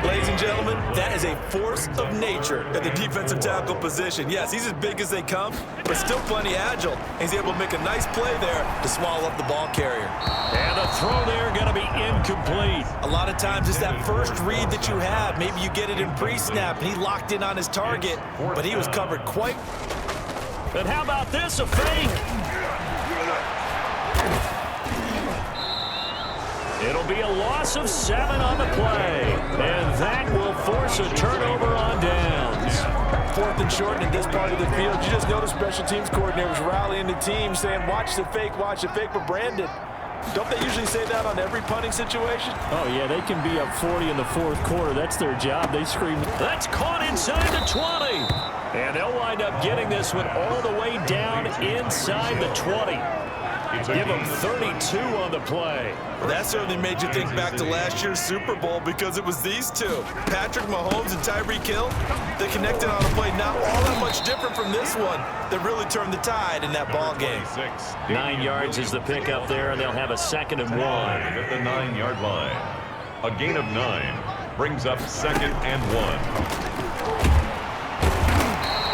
Ladies and gentlemen, that is a force of nature at the defensive tackle position. Yes, he's as big as they come, but still plenty agile. He's able to make a nice play there to swallow up the ball carrier. And the throw there going to be incomplete. A lot of times it's that first read that you have. Maybe you get it in pre-snap, and he locked in on his target, but he was covered quite. And how about this, a fake? It'll be a loss of 7 on the play. And that will force a turnover on downs. 4th and short in this part of the field. You just notice special teams coordinators rallying the team saying, watch the fake, but Brandon, don't they usually say that on every punting situation? Oh, yeah, they can be up 40 in the 4th quarter. That's their job. They scream. That's caught inside the 20. And they'll wind up getting this one all the way down inside the 20. Give them 32 on the play. Well, that certainly made you think back to last year's Super Bowl because it was these two, Patrick Mahomes and Tyreek Hill. They connected on a play not all that much different from this one that really turned the tide in that ball game. 9 yards is the pickup there, and they'll have a 2nd and 1. At the 9-yard line. A gain of 9 brings up 2nd and 1.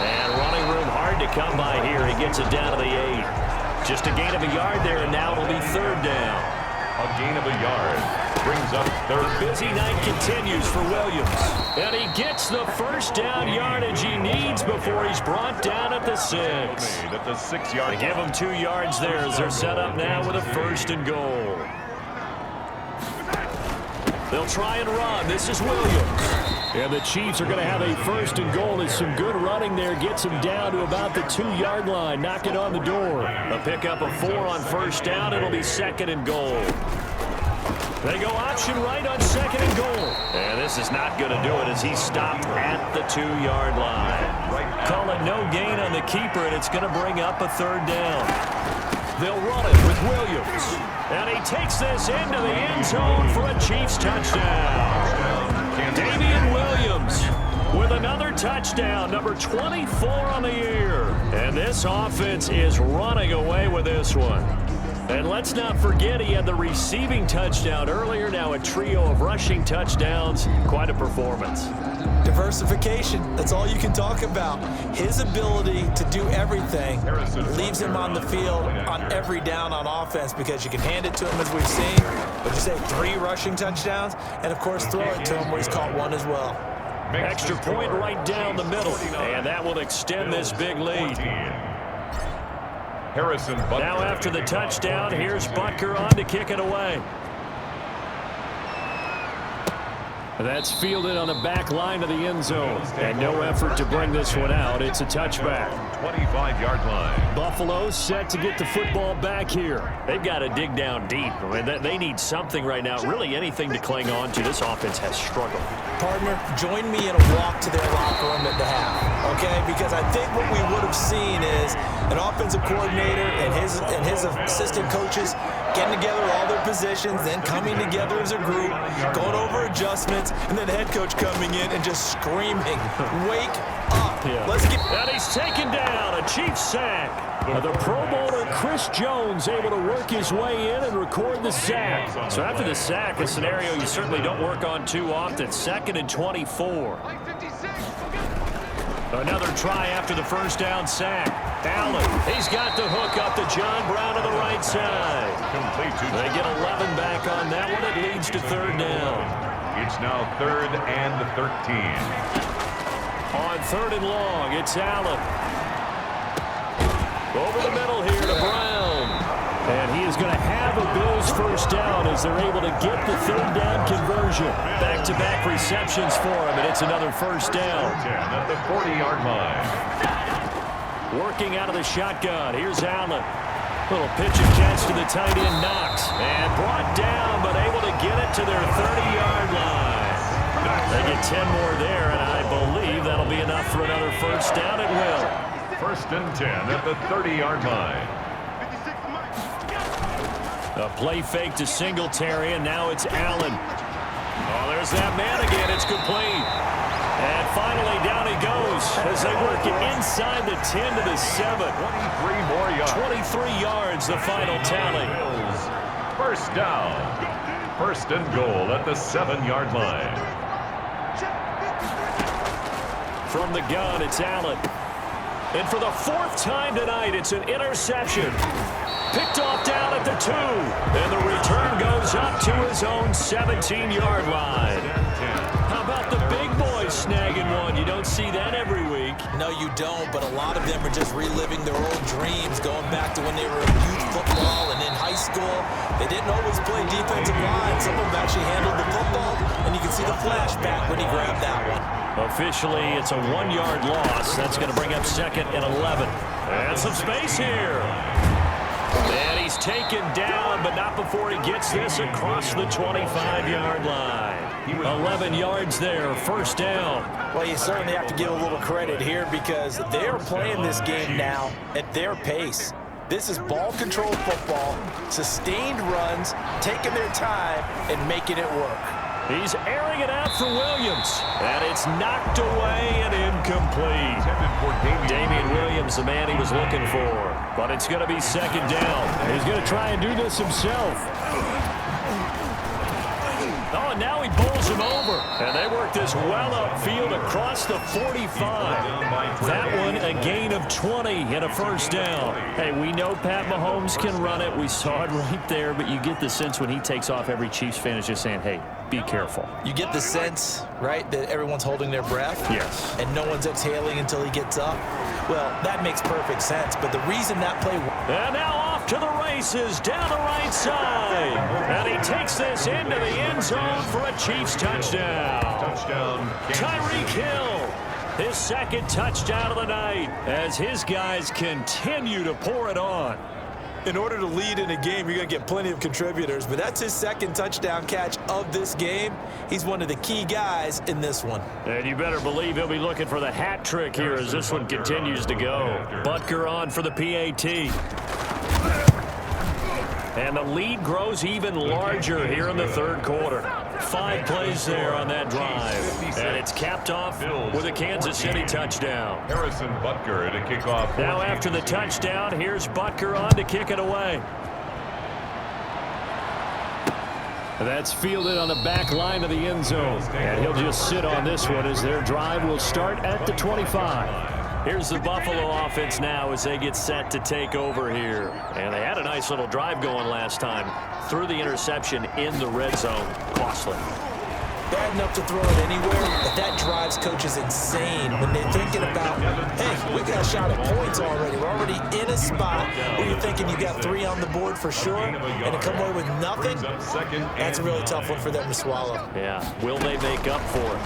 And running room hard to come by here. He gets it down to the 8. Just a gain of a yard there, and now it'll be 3rd down. A gain of a yard brings up 3rd. Busy night continues for Williams. And he gets the 1st down yardage he needs before he's brought down at the 6. At the 6-yard. They give him 2 yards there as they're set up now with a 1st and goal. They'll try and run. This is Williams. And the Chiefs are going to have a 1st and goal as some good running there gets them down to about the 2-yard line, knocking on the door. A pickup of 4 on 1st down. It'll be 2nd and goal. They go option right on 2nd and goal. And this is not going to do it as he's stopped at the 2-yard line. Call it no gain on the keeper, and it's going to bring up a 3rd down. They'll run it with Williams. And he takes this into the end zone for a Chiefs touchdown. Damian Williams with another touchdown, number 24 on the year. And this offense is running away with this one. And let's not forget he had the receiving touchdown earlier. Now a trio of rushing touchdowns. Quite a performance. Diversification, that's all you can talk about. His ability to do everything leaves him on the field on every down on offense because you can hand it to him as we've seen. But you say 3 rushing touchdowns, and of course throw it to him where he's caught 1 as well. Extra point right down the middle, and that will extend this big lead. Now after the touchdown, here's Butker on to kick it away. That's fielded on the back line of the end zone. And no effort to bring this one out. It's a touchback. 25-yard line. Buffalo set to get the football back here. They've got to dig down deep. I mean, they need something right now, really anything to cling on to. This offense has struggled. Partner, join me in a walk to their locker room at the half, okay? Because I think what we would have seen is an offensive coordinator and his assistant coaches getting together all their positions, then coming together as a group, going over adjustments, and then the head coach coming in and just screaming, wake up. Yeah. Let's get... And he's taken down, a Chiefs sack. The Pro Bowler Chris Jones able to work his way in and record the sack. So after the sack, a scenario you certainly don't work on too often. 2nd and 24. Another try after the 1st down sack. Allen, he's got the hook up to John Brown on the right side. They get 11 back on that one. It leads to 3rd down. It's now 3rd and 13. On 3rd and long, it's Allen. Over the middle here to Brown. And he is going to have a Bills 1st down as they're able to get the 3rd down conversion. Back-to-back receptions for him, and it's another 1st down. At the 40-yard line. Working out of the shotgun. Here's Allen. Little pitch and catch to the tight end, Knox. And brought down, but able to get it to their 30-yard line. They get 10 more there, and I believe that'll be enough for another 1st down. It will. 1st and 10 at the 30-yard line. A play fake to Singletary, and now it's Allen. Oh, there's that man again. It's complete. And finally, down he goes as they work it inside the 10 to the 7. 23 more yards. 23 yards, the final tally. 1st down. 1st and goal at the 7-yard line. From the gun, it's Allen. And for the 4th time tonight, it's an interception. Picked off down at the 2. And the return goes up to his own 17-yard line. How about the big boys snagging one? You don't see that every week. No, you don't, but a lot of them are just reliving their old dreams, going back to when they were in youth football and in high school. They didn't always play defensive line. Some of them actually handled the football, and you can see the flashback when he grabbed that one. Officially, it's a 1-yard loss. That's going to bring up 2nd and 11. And some space here. And he's taken down, but not before he gets this across the 25-yard line. 11 yards there, 1st down. Well, you certainly have to give a little credit here because they're playing this game now at their pace. This is ball control football, sustained runs, taking their time, and making it work. He's airing it out for Williams, and it's knocked away and incomplete. Damian Williams, the man he was looking for, but it's going to be 2nd down. He's going to try and do this himself. Oh, and now he bowls him over, and they work this well upfield across the 45. That one a gain of 20 and a 1st down. Hey, we know Pat Mahomes can run it. We saw it right there, but you get the sense when he takes off, every Chiefs fan is just saying, hey, be careful. You get the sense, right, that everyone's holding their breath? Yes. And no one's exhaling until he gets up? Well, that makes perfect sense, but the reason that play... And now off to the races down the right side. And he takes this into the end zone for a Chiefs touchdown. Tyreek Hill, his second touchdown of the night as his guys continue to pour it on. In order to lead in a game, you're going to get plenty of contributors, but that's his second touchdown catch of this game. He's one of the key guys in this one. And you better believe he'll be looking for the hat trick here as this one continues to go. Butker on for the PAT. And the lead grows even larger here in the third quarter. 5 plays there on that drive. And it's capped off with a Kansas City touchdown. Harrison Butker at a kickoff. Now after the touchdown, here's Butker on to kick it away. That's fielded on the back line of the end zone. And he'll just sit on this one as their drive will start at the 25. Here's the Buffalo offense now as they get set to take over here. And they had a nice little drive going last time. Threw the interception in the red zone. Costly. Bad enough to throw it anywhere, but that drives coaches insane when they're thinking about, hey, we got a shot at points already. We're already in a spot where you're thinking you got 3 on the board for sure, and to come away with nothing, that's a really tough one for them to swallow. Yeah, will they make up for it?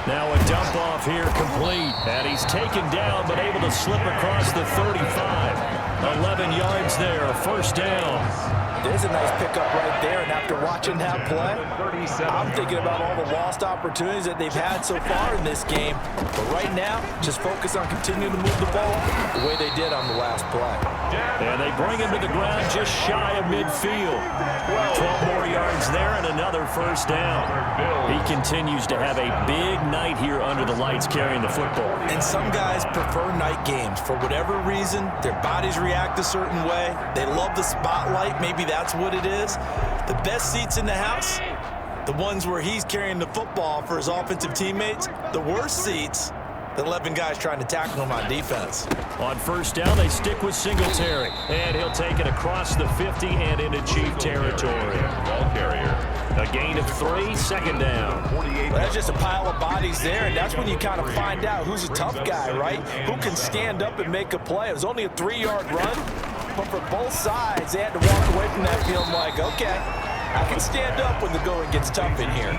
Now a dump off here complete. And he's taken down but able to slip across the 35. 11 yards there, first down. There's a nice pickup right there, and after watching that play, I'm thinking about all the lost opportunities that they've had so far in this game. But right now, just focus on continuing to move the ball the way they did on the last play. And they bring him to the ground just shy of midfield. 12 more yards there and another first down. He continues to have a big night here under the lights carrying the football. And some guys prefer night games. For whatever reason, their bodies react a certain way. They love the spotlight. Maybe that's what it is. The best seats in the house, the ones where he's carrying the football for his offensive teammates. The worst seats, the 11 guys trying to tackle him on defense. On first down, they stick with Singletary. And he'll take it across the 50 and into Chief territory. Ball carrier. A gain of 3, second down. Well, that's just a pile of bodies there, and that's when you kind of find out who's a tough guy, right? Who can stand up and make a play. It was only a 3-yard run, but for both sides, they had to walk away from that field like, okay, I can stand up when the going gets tough in here.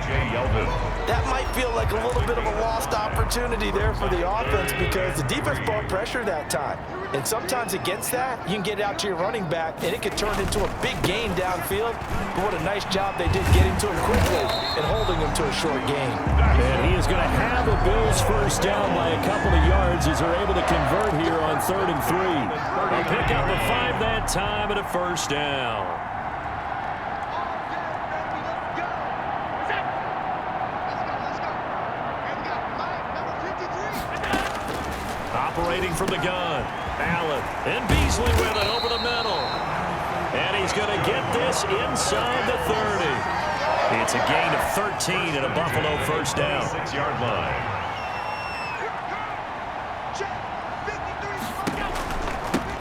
That might feel like a little bit of a lost opportunity there for the offense because the defense brought pressure that time. And sometimes against that, you can get out to your running back, and it could turn into a big gain downfield. But what a nice job they did getting to him quickly and holding him to a short gain. And he is going to have the Bills first down by a couple of yards as they're able to convert here on 3rd and 3. They pick up the 5 that time and a first down. Operating from the gun, Allen, and Beasley with it over the middle. And he's going to get this inside the 30. It's a gain of 13 and a Buffalo first down. 6-yard line.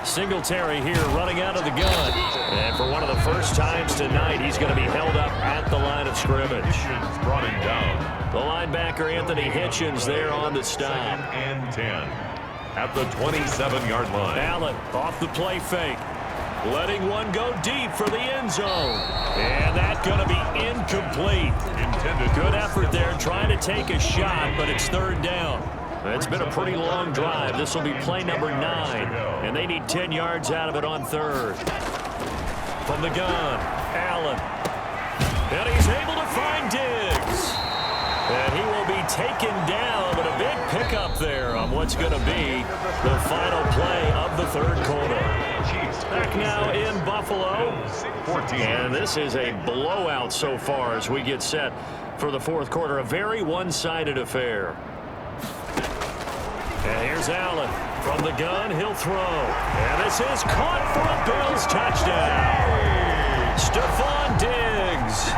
Singletary here running out of the gun. And for one of the first times tonight, he's going to be held up at the line of scrimmage. Brought him down. The linebacker, Anthony Hitchens, there on the stop. 2nd and 10. At the 27-yard line. Allen off the play fake. Letting one go deep for the end zone. And that's going to be incomplete. Good effort there trying to take a shot, but it's 3rd down. It's been a pretty long drive. This will be play number 9. And they need 10 yards out of it on 3rd. From the gun, Allen. And he's able to find Diggs. And he will be taken down, but a big pickup there on what's going to be the final play of the 3rd quarter. Back now in Buffalo. And this is a blowout so far as we get set for the 4th quarter. A very one-sided affair. And here's Allen. From the gun, he'll throw. And this is caught for a Bills touchdown. Stephon Diggs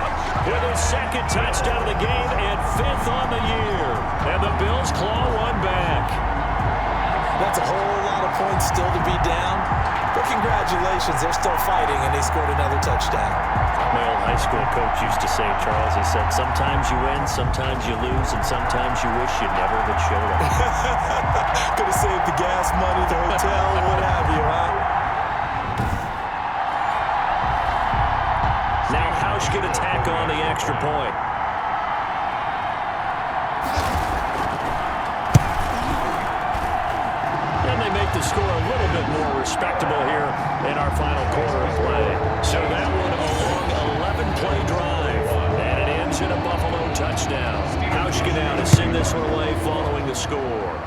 with his 2nd touchdown of the game and 5th on the year. And the Bills claw one back. That's a whole lot of points still to be down. But congratulations, they're still fighting, and they scored another touchdown. My old high school coach used to say, Charles, he said, sometimes you win, sometimes you lose, and sometimes you wish you never had showed up. Could have saved the gas money, the hotel, what have you, huh? score a little bit more respectable here in our final quarter of play. So that one a long 11-play drive, and it ends in a Buffalo touchdown. Hauschka now to send this one away following the score.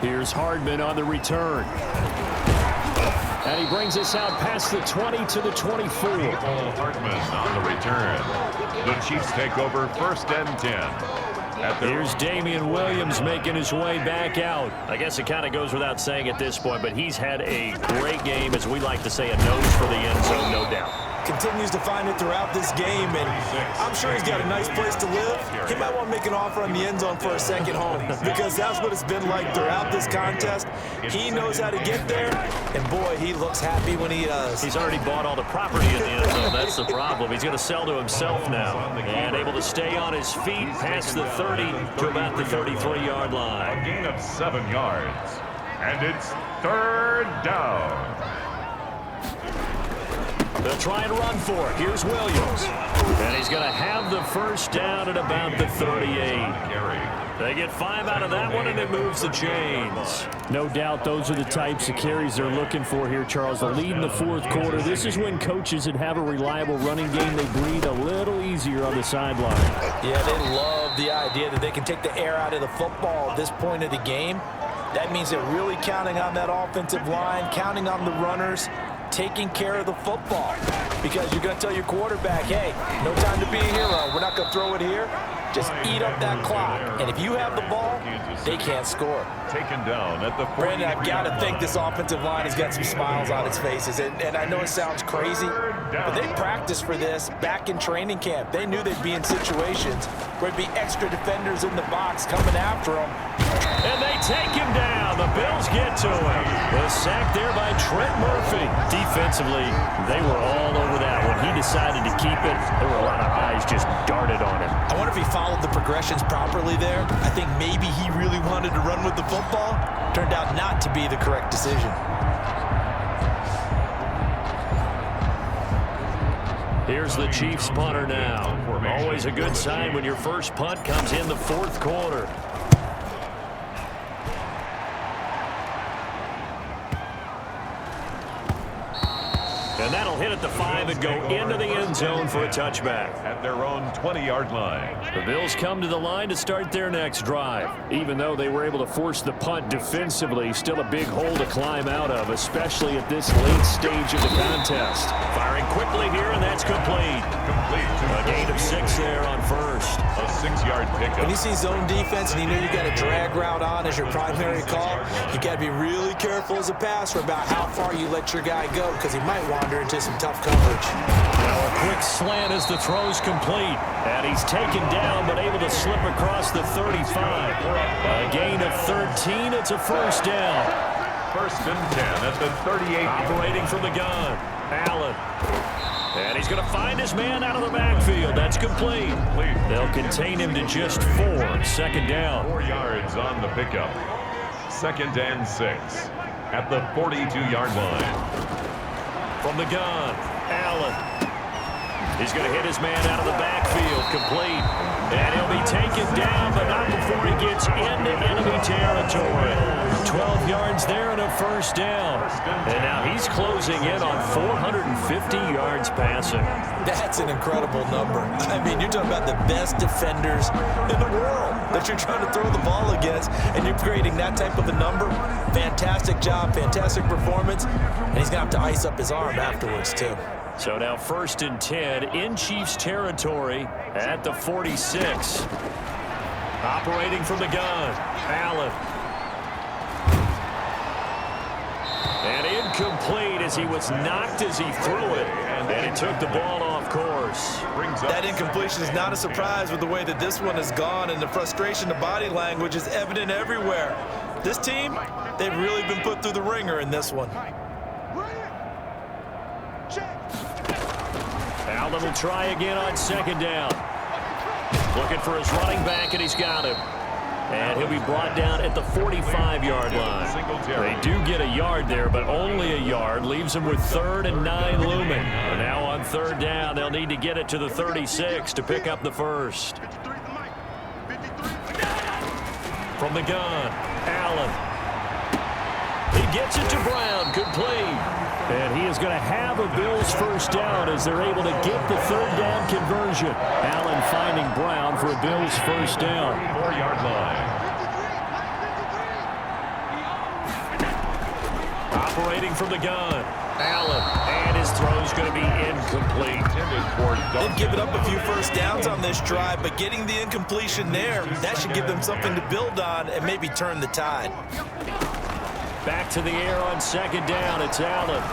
Here's Hardman on the return. And he brings us out past the 20 to the 24. Hardman on the return. The Chiefs take over 1st and 10. Here's Damian Williams making his way back out. I guess it kind of goes without saying at this point, but he's had a great game, as we like to say, a nose for the end zone, no doubt. Continues to find it throughout this game, and I'm sure he's got a nice place to live. He might want to make an offer on the end zone for a second home, because that's what it's been like throughout this contest. He knows how to get there, and boy, he looks happy when he does. He's already bought all the property in the end zone. That's the problem. He's going to sell to himself now, and able to stay on his feet past the 30 to about the 33-yard line. A gain of 7 yards, and it's 3rd down. They'll try and run for it. Here's Williams. And he's going to have the first down at about the 38. They get 5 out of that one, and it moves the chains. No doubt those are the types of carries they're looking for here, Charles. The lead in the 4th quarter. This is when coaches that have a reliable running game, they breathe a little easier on the sideline. Yeah, they love the idea that they can take the air out of the football at this point of the game. That means they're really counting on that offensive line, counting on the runners, taking care of the football, because you're going to tell your quarterback, hey, no time to be a hero. We're not going to throw it here. Just eat up that clock. And if you have the ball, they can't score. Taken down at the 40. Brandon, I've got to think this offensive line has got some smiles on its faces. And I know it sounds crazy, but they practiced for this back in training camp. They knew they'd be in situations where there'd be extra defenders in the box coming after them. And they take him down. The Bills get to him. The sack there by Trent Murphy. Defensively, they were all over that. When he decided to keep it, there were a lot of eyes just darted on him. I wonder if he followed the progressions properly there. I think maybe he really wanted to run with the football. Turned out not to be the correct decision. Here's the Chiefs punter now. Always a good sign when your first punt comes in the 4th quarter. And that'll hit at the 5 and go into the end zone for a touchback. At their own 20-yard line. The Bills come to the line to start their next drive. Even though they were able to force the punt defensively, still a big hole to climb out of, especially at this late stage of the contest. Firing quickly here, and that's complete. A gain of 6 there on first. A 6-yard pickup. When you see zone defense and you know you got a drag route on as your primary call, you got to be really careful as a passer about how far you let your guy go, because he might wander into some tough coverage. Now a quick slant as the throw's complete. And he's taken down, but able to slip across the 35. A gain of 13. It's a first down. 1st and 10 at the 38. Operating from the gun. Allen. And he's going to find his man out of the backfield. That's complete. They'll contain him to just 4. 2nd down. 4 yards on the pickup. 2nd and 6 at the 42-yard line. From the gun, Allen. He's going to hit his man out of the backfield, complete. And he'll be taken down, but not before he gets into enemy territory. 12 yards there and a first down. And now he's closing in on 450 yards passing. That's an incredible number. I mean, you're talking about the best defenders in the world that you're trying to throw the ball against, and you're creating that type of a number. Fantastic job, fantastic performance, and he's going to have to ice up his arm afterwards, too. So now 1st and 10 in Chiefs territory at the 46. Operating from the gun, Allen. And incomplete as he was knocked as he threw it. And he took the ball off course. That incompletion is not a surprise with the way that this one has gone, and the frustration, the body language is evident everywhere. This team, they've really been put through the ringer in this one. Allen will try again on 2nd down. Looking for his running back, and he's got him. And he'll be brought down at the 45-yard line. They do get a yard there, but only a yard. Leaves them with 3rd and 9 looming. And now on 3rd down, they'll need to get it to the 36 to pick up the first. From the gun, Allen. gets it to Brown. Complete. And he is going to have a Bills first down as they're able to get the third down conversion. Allen finding Brown for a Bills first down. 4-yard line. Operating from the gun. Allen. And his throw's going to be incomplete. They've given up a few first downs on this drive, but getting the incompletion there, that should give them something to build on and maybe turn the tide. Back to the air on second down. It's Allen.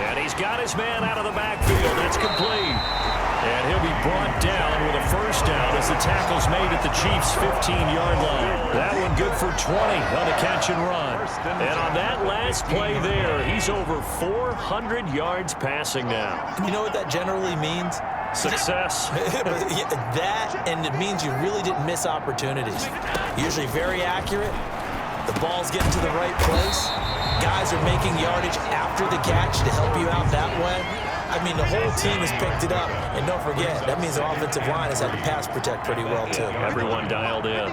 And he's got his man out of the backfield. It's complete. And he'll be brought down with a first down as the tackle's made at the Chiefs' 15-yard line. That one good for 20 on the catch and run. And on that last play there, he's over 400 yards passing now. You know what that generally means? Success. That, and it means you really didn't miss opportunities. Usually very accurate. The ball's getting to the right place. Guys are making yardage after the catch to help you out that way. I mean, the whole team has picked it up. And don't forget, that means the offensive line has had to pass protect pretty well, too. Everyone dialed in.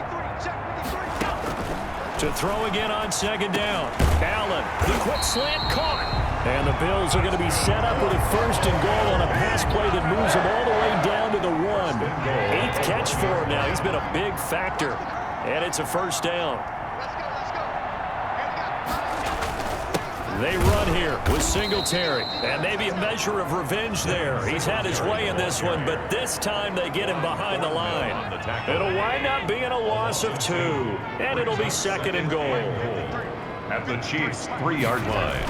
To throw again on second down. Allen, the quick slant caught. And the Bills are going to be set up with a first and goal on a pass play that moves them all the way down to the 1. 8th catch for him now. He's been a big factor. And it's a first down. They run here with Singletary, and maybe a measure of revenge there. He's had his way in this one, but this time they get him behind the line. It'll wind up being a loss of 2, and it'll be second and goal. At the Chiefs' 3-yard line.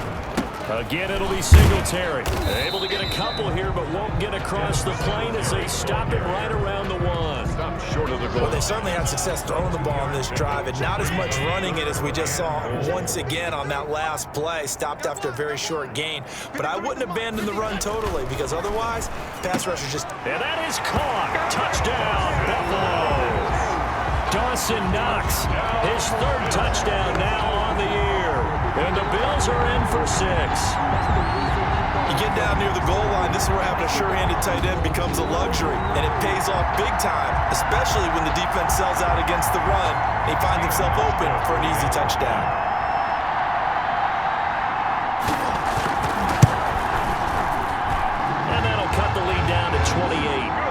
Again, it'll be Singletary. Able to get a couple here, but won't get across the plane as they stop him right around the 1. Stop short of the goal. Well, they certainly had success throwing the ball on this drive, and not as much running it as we just saw once again on that last play. Stopped after a very short gain. But I wouldn't abandon the run totally, because otherwise, pass rush is just... And that is caught. Touchdown, Buffalo. Dawson Knox, his 3rd touchdown now on the year. And the Bills are in for 6. You get down near the goal line, this is where having a sure-handed tight end becomes a luxury, and it pays off big time, especially when the defense sells out against the run and he finds himself open for an easy touchdown. And that'll cut the lead down to 28.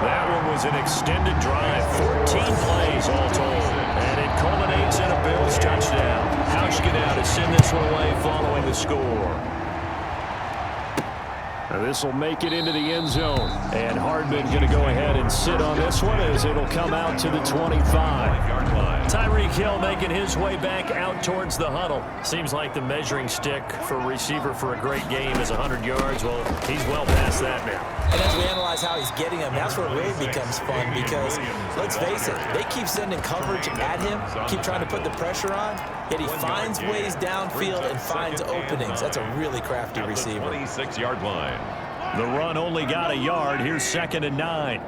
That one was an extended drive, 14 plays all told, and it culminates in a Bills touchdown. Hauschka to send this one away following the score. This will make it into the end zone. And Hardman going to go ahead and sit on this one as it'll come out to the 25-yard line. Tyreek Hill making his way back out towards the huddle. Seems like the measuring stick for a receiver for a great game is 100 yards. Well, he's well past that now. And as we analyze how he's getting him, that's where it really becomes fun because, let's face it, they keep sending coverage at him, keep trying to put the pressure on, yet he finds ways downfield and finds openings. That's a really crafty receiver. 26-yard line. The run only got a yard. Here's 2nd and 9.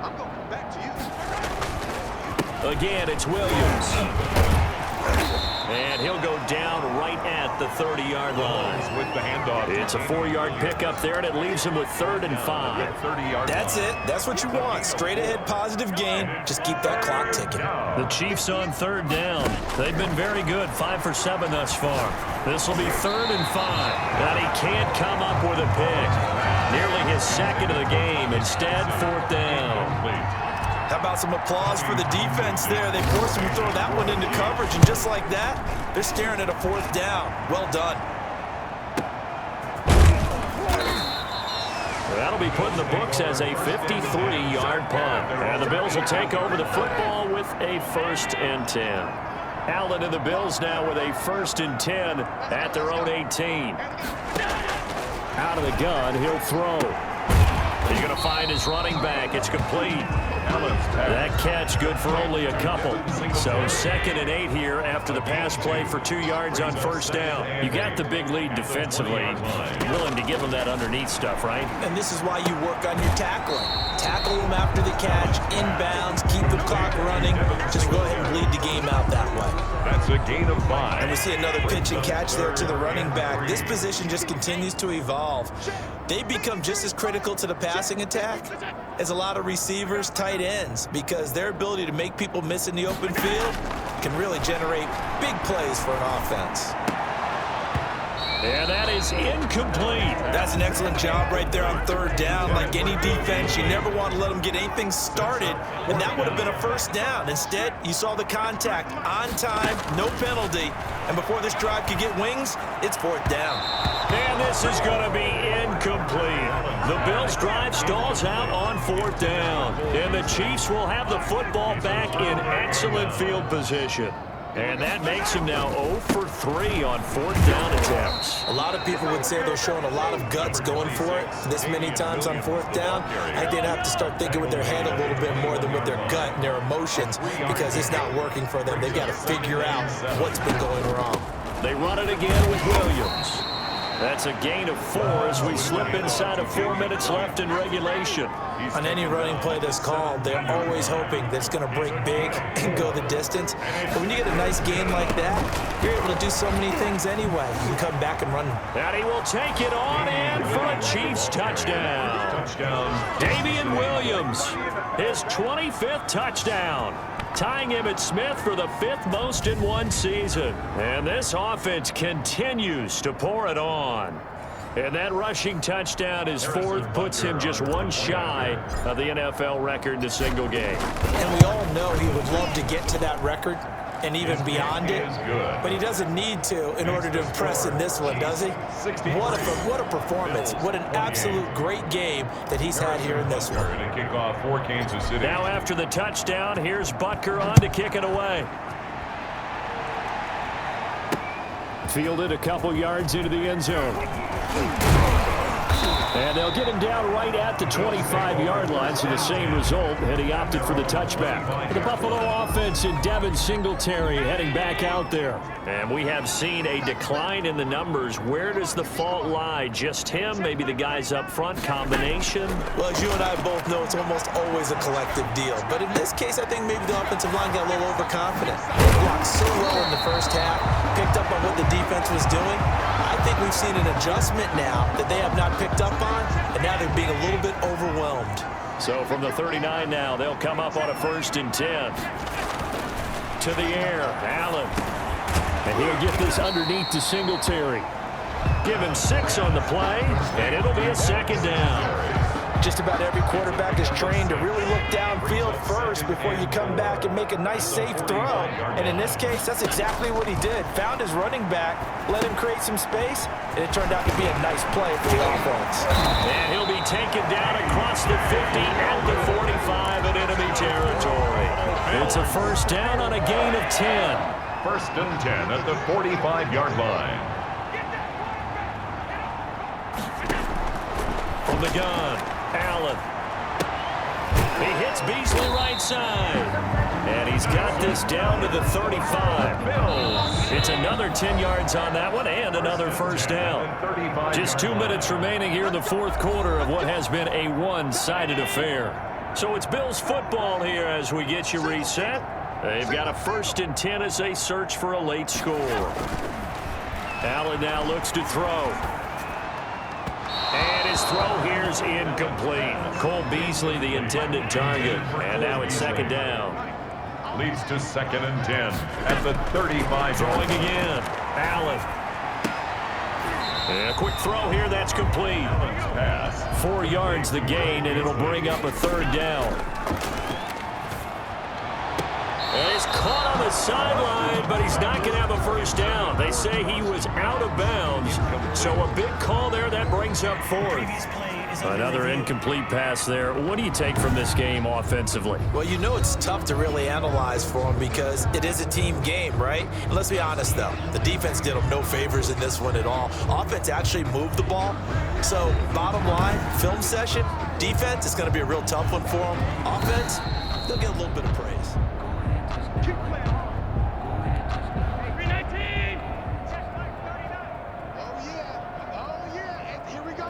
I'm going back to you. Again, it's Williams. And he'll go down right at the 30-yard line. With the handoff. It's a 4-yard pickup there, and it leaves him with 3rd and 5. 30-yard That's it. That's what you want. Straight ahead, positive gain. Just keep that clock ticking. The Chiefs on 3rd down. They've been very good, 5 for 7 thus far. This will be 3rd and 5. And he can't come up with a pick. Nearly his 2nd of the game. Instead, 4th down. How about some applause for the defense there? They forced him to throw that one into coverage, and just like that, they're staring at a 4th down. Well done. That'll be put in the books as a 53-yard punt. And the Bills will take over the football with a 1st and 10. Allen and the Bills now with a 1st and 10 at their own 18. Out of the gun, he'll throw. He's going to find his running back. It's complete. That catch good for only a couple. So 2nd and 8 here after the pass play for 2 yards on 1st down. You got the big lead defensively. Willing to give them that underneath stuff, right? And this is why you work on your tackling. Tackle them after the catch, inbounds, keep the clock running. Just go ahead and bleed the game out that way. That's a gain of 5. And we see another pitch and catch there to the running back. This position just continues to evolve. They become just as critical to the passing attack as a lot of receivers, tight ends, because their ability to make people miss in the open field can really generate big plays for an offense. And that is incomplete. That's an excellent job right there on third down. Like any defense, you never want to let them get anything started, and that would have been a first down. Instead, you saw the contact on time, no penalty, and before this drive could get wings, it's fourth down. And this is going to be incomplete. The Bills' drive stalls out on fourth down, and the Chiefs will have the football back in excellent field position. And that makes him now 0 for 3 on fourth down attempts. A lot of people would say they're showing a lot of guts going for it this many times on fourth down. I think they'd have to start thinking with their head a little bit more than with their gut and their emotions because it's not working for them. They've got to figure out what's been going wrong. They run it again with Williams. That's a gain of 4 as we slip inside of 4 minutes left in regulation. On any running play that's called, they're always hoping that it's going to break big and go the distance. But when you get a nice gain like that, you're able to do so many things anyway. You can come back and run. And he will take it on in for a Chiefs touchdown. Damian Williams, his 25th touchdown, tying Emmitt Smith for the 5th most in one season. And this offense continues to pour it on. And that rushing touchdown, his 4th, puts him just one shy of the NFL record in a single game. And we all know he would love to get to that record and even beyond it, but he doesn't need to in order to impress in this one, does he? What a performance. What an absolute great game that he's had here in this one. Kickoff for Kansas City. Now after the touchdown, here's Butker on to kick it away. Fielded a couple yards into the end zone. And they'll get him down right at the 25-yard line, so the same result, and he opted for the touchback. The Buffalo offense and Devin Singletary heading back out there. And we have seen a decline in the numbers. Where does the fault lie? Just him? Maybe the guys up front? Combination? Well, as you and I both know, it's almost always a collective deal. But in this case, I think maybe the offensive line got a little overconfident. They blocked so well in the first half, picked up on what the defense was doing. I think we've seen an adjustment now that they have not picked up on, and now they're being a little bit overwhelmed. So from the 39 now, they'll come up on a 1st and 10. To the air, Allen. And he'll get this underneath to Singletary. Give him 6 on the play, and it'll be a 2nd down. Just about every quarterback is trained to really look downfield first before you come back and make a nice, safe throw. And in this case, that's exactly what he did. Found his running back, let him create some space, and it turned out to be a nice play for the offense. And he'll be taken down across the 50 at the 45 in enemy territory. It's a 1st down on a gain of 10. 1st and 10 at the 45-yard line. From the gun, Allen. He hits Beasley right side. And he's got this down to the 35. It's another 10 yards on that one and another 1st down. Just 2 minutes remaining here in the 4th quarter of what has been a one-sided affair. So it's Bills football here as we get you reset. They've got a 1st and 10 as they search for a late score. Allen now looks to throw. And his throw here is incomplete. Cole Beasley, the intended target. And now it's 2nd down. Leads to 2nd and 10 at the 35. Throwing again. Allen. And a quick throw here. That's complete. Pass. 4 yards the gain, and it'll bring up a 3rd down. And he's caught on the sideline, but he's not going to have a 1st down. They say he was out of bounds. So a big call there. That brings up 4th. Another incomplete pass there. What do you take from this game offensively? Well, you know it's tough to really analyze for them because it is a team game, right? And let's be honest, though. The defense did them no favors in this one at all. Offense actually moved the ball. So, bottom line, film session, defense is going to be a real tough one for them. Offense, they'll get a little bit of praise.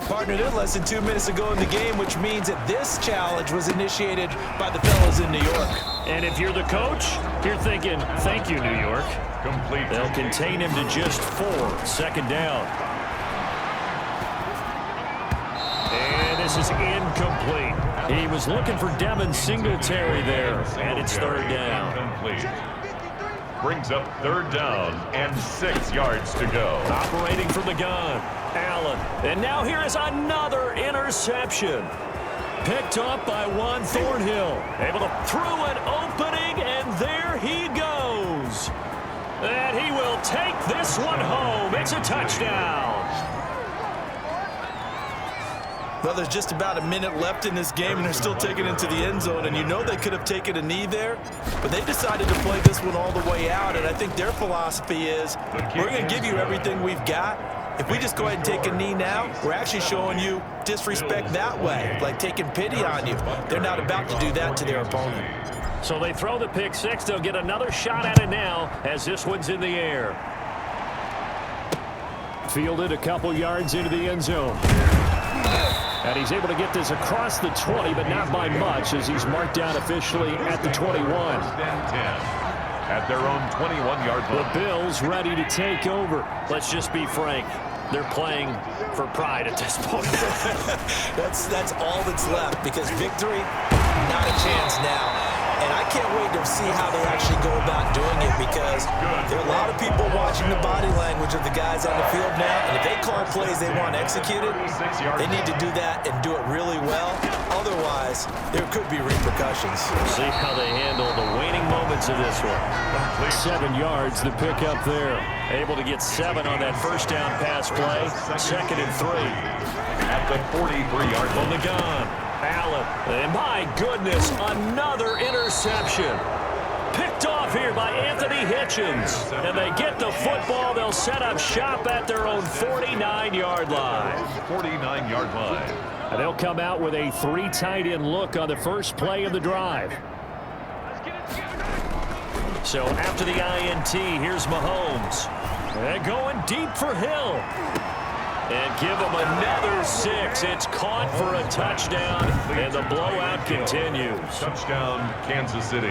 Partnered in less than 2 minutes ago in the game, which means that this challenge was initiated by the fellas in New York. And if you're the coach, you're thinking, thank you, New York. Complete. They'll contain him to just 4. 2nd down. And this is incomplete. He was looking for Devin Singletary there, and it's 3rd down. Complete. brings up 3rd down and 6 yards to go. Operating from the gun, Allen. And now here is another interception. Picked up by Juan Thornhill. Able to through an opening, and there he goes. And he will take this one home. It's a touchdown. Well, there's just about a minute left in this game, and they're still taking it into the end zone. And you know they could have taken a knee there, but they decided to play this one all the way out. And I think their philosophy is, we're going to give you everything we've got. If we just go ahead and take a knee now, we're actually showing you disrespect that way, like taking pity on you. They're not about to do that to their opponent. So they throw the pick six. They'll get another shot at it now as this one's in the air. Fielded a couple yards into the end zone. And he's able to get this across the 20, but not by much, as he's marked down officially at the 21. At their own 21-yard line. The Bills ready to take over. Let's just be frank. They're playing for pride at this point. That's all that's left, because victory, not a chance now. And I can't wait to see how they actually go about doing it, because there are a lot of people watching the body language of the guys on the field now, and if they call plays they want executed, they need to do that and do it really well. Otherwise, there could be repercussions. See how they handle the waning moments of this one. 7 yards, the pick up there. Able to get 7 on that first down pass play. 2nd and 3. At the 43-yard line. On the gun. Allen. And my goodness, another interception. Picked off here by Anthony Hitchens. And they get the football. They'll set up shop at their own 49-yard line. 49-yard line. And they'll come out with a 3 tight end look on the first play of the drive. So after the INT, here's Mahomes. And going deep for Hill. And give him another 6. It's caught for a touchdown, and the blowout continues. Touchdown, Kansas City.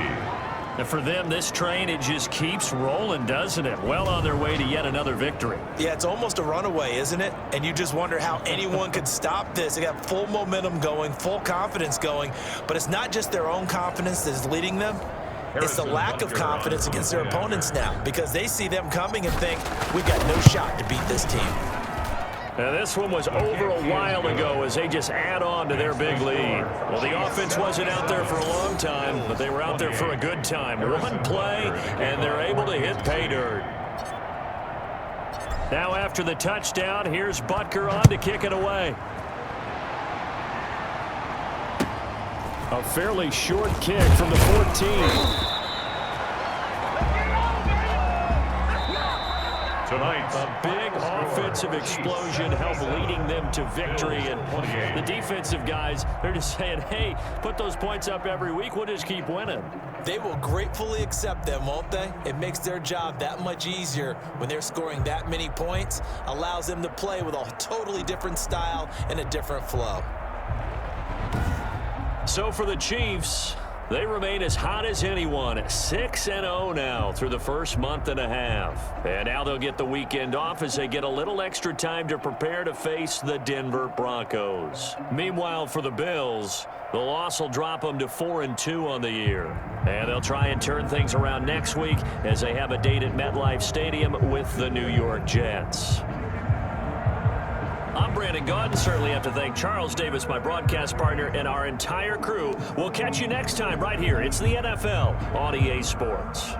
And for them, this train, it just keeps rolling, doesn't it? Well on their way to yet another victory. Yeah, it's almost a runaway, isn't it? And you just wonder how anyone could stop this. They got full momentum going, full confidence going, but it's not just their own confidence that's leading them. It's the lack of confidence against their opponents now, because they see them coming and think, we've got no shot to beat this team. Now, this one was over a while ago as they just add on to their big lead. Well, the offense wasn't out there for a long time, but they were out there for a good time. One play, and they're able to hit pay dirt. Now, after the touchdown, here's Butker on to kick it away. A fairly short kick from the 14. Tonight, A big offensive explosion helped leading them to victory. And the defensive guys, they're just saying, hey, put those points up every week. We'll just keep winning. They will gratefully accept them, won't they? It makes their job that much easier when they're scoring that many points. Allows them to play with a totally different style and a different flow. So for the Chiefs, they remain as hot as anyone, 6-0 now through the first month and a half. And now they'll get the weekend off as they get a little extra time to prepare to face the Denver Broncos. Meanwhile, for the Bills, the loss will drop them to 4-2 on the year. And they'll try and turn things around next week as they have a date at MetLife Stadium with the New York Jets. I'm Brandon Gaudin. Certainly have to thank Charles Davis, my broadcast partner, and our entire crew. We'll catch you next time right here. It's the NFL on EA Sports.